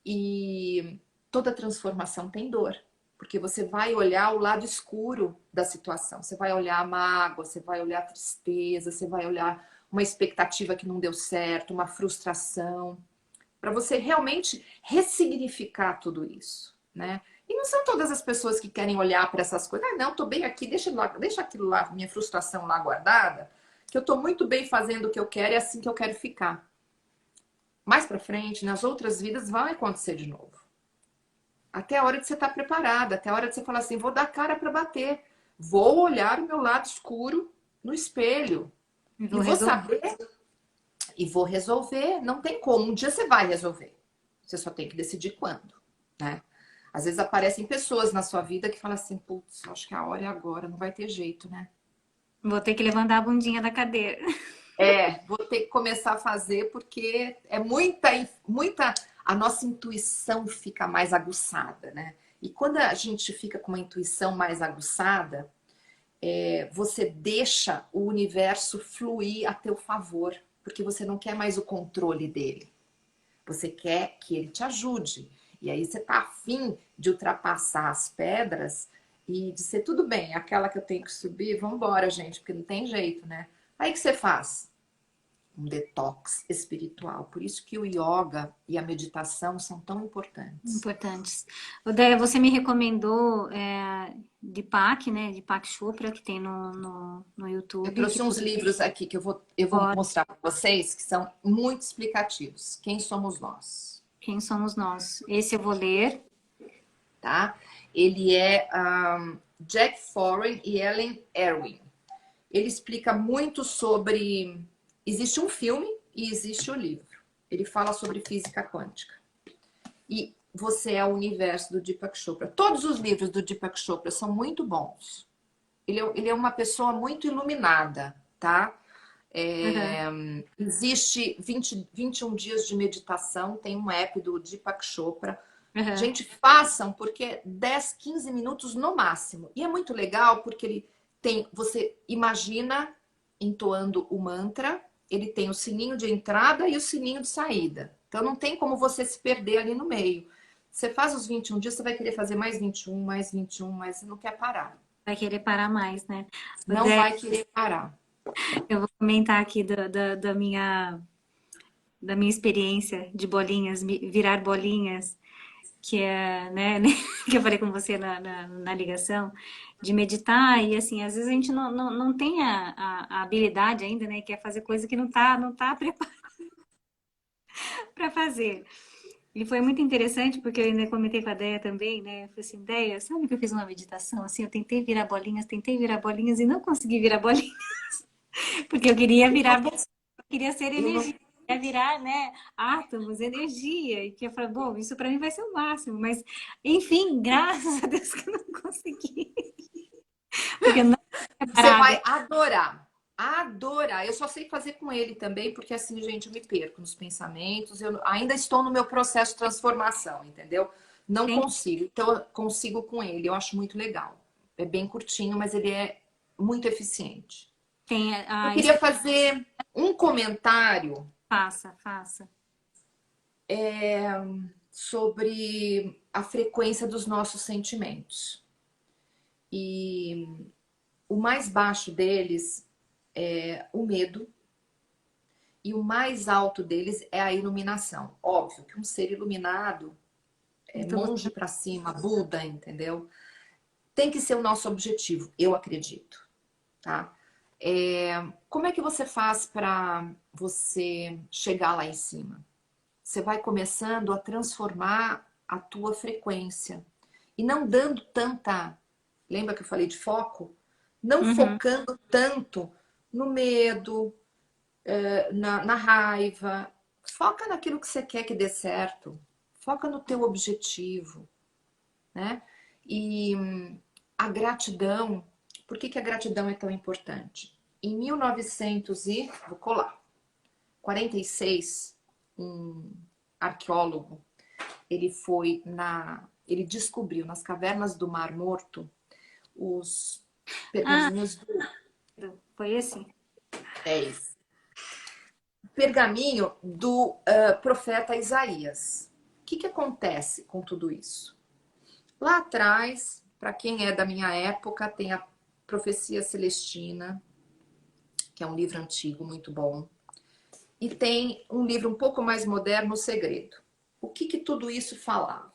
E toda transformação tem dor, porque você vai olhar o lado escuro da situação, você vai olhar a mágoa, você vai olhar a tristeza, você vai olhar uma expectativa que não deu certo, uma frustração, para você realmente ressignificar tudo isso, né? E não são todas as pessoas que querem olhar para essas coisas. Ah, não, tô bem aqui, deixa aquilo lá, minha frustração lá guardada, que eu tô muito bem fazendo o que eu quero, é assim que eu quero ficar. Mais para frente, nas outras vidas, vai acontecer de novo. Até a hora de você estar preparada, até a hora de você falar assim, vou dar cara para bater, vou olhar o meu lado escuro no espelho e vou vou resolver. saber e vou resolver. Não tem como, um dia você vai resolver. Você só tem que decidir quando, né? Às vezes aparecem pessoas na sua vida que falam assim, putz, acho que a hora é agora, não vai ter jeito, né? Vou ter que levantar a bundinha da cadeira. Vou ter que começar a fazer porque é muita. A nossa intuição fica mais aguçada, né? E quando a gente fica com uma intuição mais aguçada, você deixa o universo fluir a teu favor, porque você não quer mais o controle dele. Você quer que ele te ajude. E aí você tá afim de ultrapassar as pedras e dizer, tudo bem, aquela que eu tenho que subir, vamos embora, gente, porque não tem jeito, né? Aí o que você faz? um detox espiritual. Por isso que o yoga e a meditação são tão importantes. Importantes. Odéia, você me recomendou Deepak, né? Deepak Chopra, que tem no Eu YouTube. trouxe uns livros aqui que eu vou mostrar para vocês, que são muito explicativos. Quem somos nós, Quem somos nós? Esse eu vou ler. tá? Ele é Jack Foran e Ellen Irwin. Ele explica muito sobre... Existe um filme e existe o livro. Ele fala sobre física quântica. E você é o universo do Deepak Chopra. Todos os livros do Deepak Chopra são muito bons. Ele é uma pessoa muito iluminada, tá? Uhum, Existe 21 dias de meditação, tem um app do Deepak Chopra. uhum. Gente, façam, porque é 10, 15 minutos no máximo. E é muito legal porque ele tem, você imagina entoando o mantra, ele tem o sininho de entrada e o sininho de saída. Então não tem como você se perder ali no meio. Você faz os 21 dias, você vai querer fazer mais 21, mais 21, mas você não quer parar. Vai querer parar mais, né? Não Odéia, vai querer parar. eu vou comentar aqui da minha experiência de bolinhas, virar bolinhas, que é, né, que eu falei com você na ligação, de meditar, e assim, às vezes a gente não tem a habilidade ainda, né, quer fazer coisa que não tá preparado para fazer. E foi muito interessante, porque eu ainda comentei com a Déia também, né, eu falei assim, Déia, sabe que eu fiz uma meditação, assim, eu tentei virar bolinhas e não consegui virar bolinhas, porque eu queria virar queria ser Eu não, energia, queria virar, né, átomos, energia, e que eu falei, bom, isso para mim vai ser o máximo, mas, enfim, graças a Deus que eu não consegui, porque eu não tinha Você preparado. vai adorar. Adorar. Eu só sei fazer com ele também, porque assim, gente, eu me perco nos pensamentos. Eu ainda estou no meu processo de transformação, entendeu? Não Tem, consigo. Então, eu consigo com ele. Eu acho muito legal. É bem curtinho, mas ele é muito eficiente. tem Eu a queria fazer um comentário faça. sobre a frequência dos nossos sentimentos. E o mais baixo deles é o medo. E o mais alto deles é a iluminação. Óbvio que um ser iluminado, Muito monge para cima, Buda, entendeu? Tem que ser o nosso objetivo, eu acredito, tá? Como é que você faz para você chegar lá em cima? Você vai começando a transformar a tua frequência e não dando tanta, lembra que eu falei de foco? Não Uhum. focando tanto no medo, na raiva. Foca naquilo que você quer que dê certo. Foca no teu objetivo, né? E a gratidão, por que a gratidão é tão importante? Em 1900 e, vou colar, 46, um arqueólogo, ele descobriu nas cavernas do Mar Morto os Ah, pergaminhos do... foi esse? É isso. Pergaminho do profeta Isaías. O que acontece com tudo isso? Lá atrás, para quem é da minha época, tem a Profecia Celestina, que é um livro antigo, muito bom. E tem um livro um pouco mais moderno, O Segredo. O que tudo isso falava?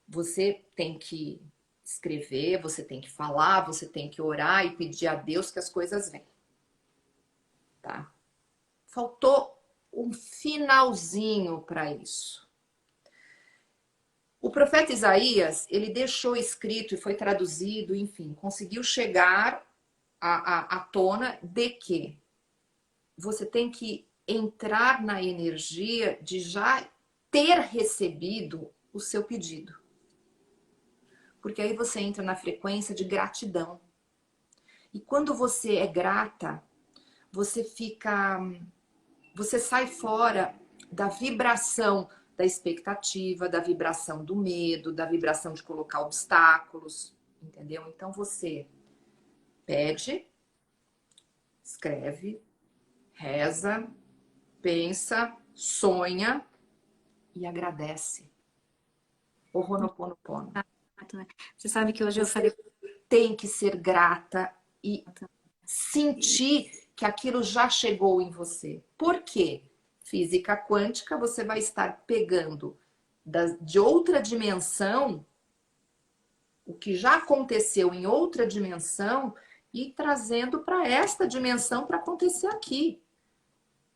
Você tem que escrever, você tem que falar, você tem que orar e pedir a Deus que as coisas venham. Tá? Faltou um finalzinho para isso. O profeta Isaías, ele deixou escrito e foi traduzido, enfim, conseguiu chegar à tona de que você tem que entrar na energia de já ter recebido o seu pedido. Porque aí você entra na frequência de gratidão. E quando você é grata, você fica, você sai fora da vibração da expectativa, da vibração do medo, da vibração de colocar obstáculos, entendeu? Então você pede, escreve, reza, pensa, sonha e agradece. O Ho'oponopono. Você sabe que hoje eu falei. Você tem que ser grata e sentir que aquilo já chegou em você. Por quê? Física quântica, você vai estar pegando de outra dimensão o que já aconteceu em outra dimensão e trazendo para esta dimensão para acontecer aqui.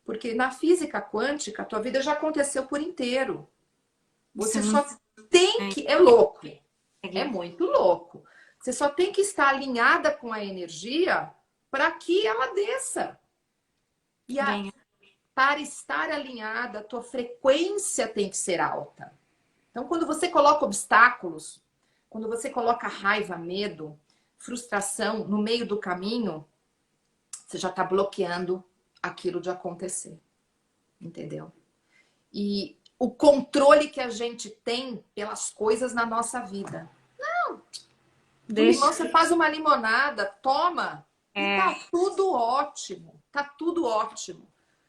Porque na física quântica, a tua vida já aconteceu por inteiro. Isso é Você só muito... tem É, que... É louco. É Gui. muito louco. Você só tem que estar alinhada com a energia para que ela desça. E Venha. para estar alinhada, a tua frequência tem que ser alta. Então, quando você coloca obstáculos, quando você coloca raiva, medo, frustração no meio do caminho, você já está bloqueando aquilo de acontecer. Entendeu? E o controle que a gente tem pelas coisas na nossa vida. Do limão, Deixa. você faz uma limonada, toma, e É, tá tudo ótimo. Tá tudo ótimo.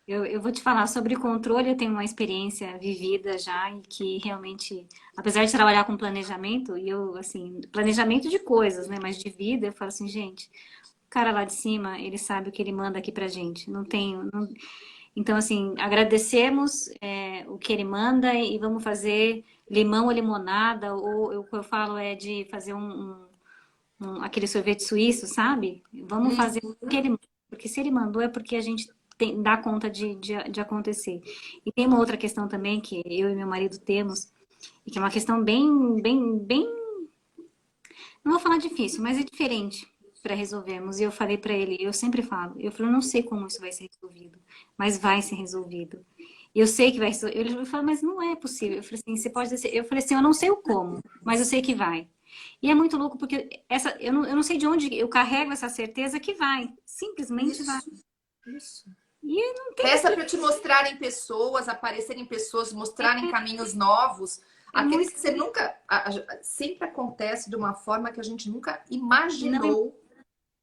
eu vou te falar sobre controle, eu tenho uma experiência vivida já e que realmente, apesar de trabalhar com planejamento, e eu, assim, planejamento de coisas, né, mas de vida, eu falo assim, gente, o cara lá de cima, ele sabe o que ele manda aqui pra gente, não tem, então, assim, agradecemos o que ele manda e vamos fazer limão ou limonada, ou o que eu falo é de fazer aquele sorvete suíço, sabe? Vamos fazer o que ele mandou, porque se ele mandou é porque a gente dá conta de acontecer. E tem uma outra questão também que eu e meu marido temos, e que é uma questão bem, não vou falar difícil, mas é diferente para resolvermos. E eu falei para ele, eu sempre falo, eu falei, eu não sei como isso vai ser resolvido, mas vai ser resolvido. E eu sei que vai ser. Ele falou, mas não é possível. Eu falei assim, você pode dizer. Eu falei assim, eu não sei o como, mas eu sei que vai. E é muito louco porque eu não sei de onde eu carrego essa certeza que vai. Simplesmente vai. Isso, isso. E não tem Peça para explicação. te mostrarem pessoas, aparecerem pessoas, mostrarem caminhos novos, É aqueles muito. que você nunca. Sempre acontece de uma forma que a gente nunca Não, imaginou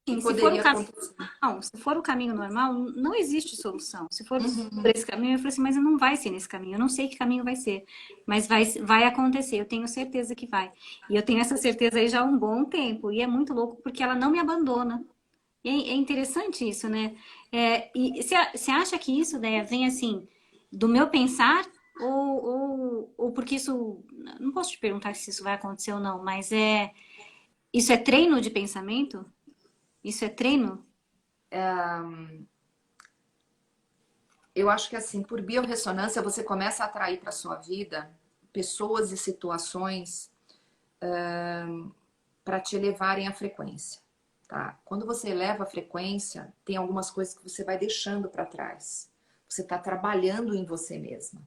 que assim, se for o poderia caminho acontecer. normal, se for o caminho normal, não existe solução. Se for por Uhum. esse caminho, eu falei assim, mas não vai ser nesse caminho. Eu não sei que caminho vai ser, mas vai acontecer. Eu tenho certeza que vai. E eu tenho essa certeza aí já há um bom tempo. E é muito louco porque ela não me abandona. E é interessante isso, né? E você acha que isso, né, vem assim do meu pensar ou porque isso, não posso te perguntar se isso vai acontecer ou não, mas isso é treino de pensamento? Isso é treino? Eu acho que assim, por biorressonância, você começa a atrair para sua vida pessoas e situações para te elevarem a frequência, tá? Quando você eleva a frequência, tem algumas coisas que você vai deixando para trás. Você está trabalhando em você mesma.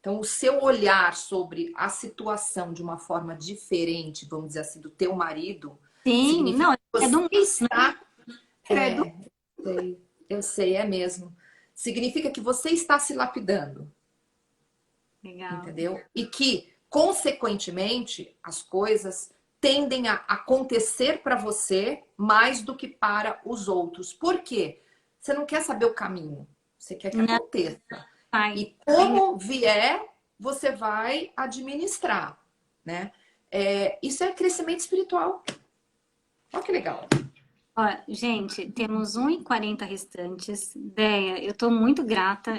Então, o seu olhar sobre a situação de uma forma diferente, vamos dizer assim, do teu marido, Sim, significa não, que é do você está. é do Sei, eu sei, é mesmo. Significa que você está se lapidando, legal. entendeu? E que, consequentemente, as coisas tendem a acontecer para você mais do que para os outros. Por quê? Você não quer saber o caminho, você quer que Não aconteça. vai. E como vier, você vai administrar, né? Isso é crescimento espiritual. Olha que legal. Ó, gente, temos 1h40 restantes. Déia, eu estou muito grata.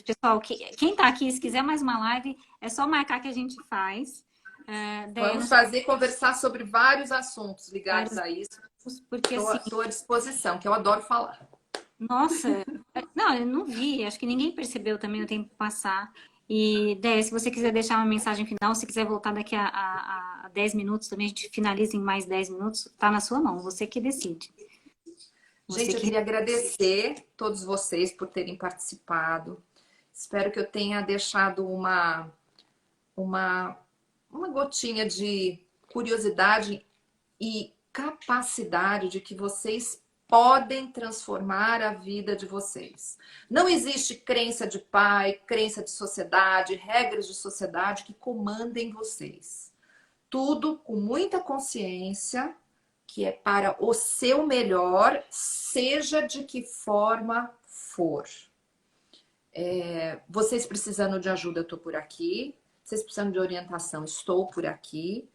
Pessoal, quem está aqui, se quiser mais uma live, é só marcar que a gente faz. Déia, não Vamos sei fazer, conversar sobre vários assuntos ligados vários a isso. porque assim, Estou à disposição, que eu adoro falar. nossa, não, eu não vi, acho que ninguém percebeu também o tempo passar. E, Déia, se você quiser deixar uma mensagem final, se quiser voltar daqui a 10 minutos também, a gente finaliza em mais 10 minutos, tá na sua mão, você que decide. Você Gente, eu que. queria agradecer todos vocês por terem participado. Espero que eu tenha deixado uma, uma gotinha de curiosidade e capacidade de que vocês podem transformar a vida de vocês. Não existe crença de pai, crença de sociedade, regras de sociedade que comandem vocês. Tudo com muita consciência, que é para o seu melhor, seja de que forma for. Vocês precisando de ajuda, eu estou por aqui. Vocês precisando de orientação, estou por aqui.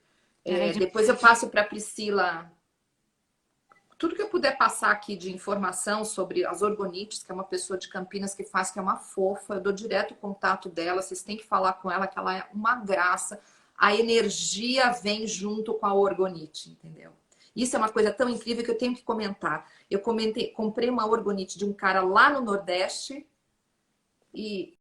Ela é Depois eu passo para a Priscila tudo que eu puder passar aqui de informação sobre as orgonites, que é uma pessoa de Campinas que faz, que é uma fofa, eu dou direto o contato dela, vocês têm que falar com ela, que ela é uma graça. A energia vem junto com a orgonite, entendeu? Isso é uma coisa tão incrível que eu tenho que comentar. Eu comprei uma orgonite de um cara lá no Nordeste e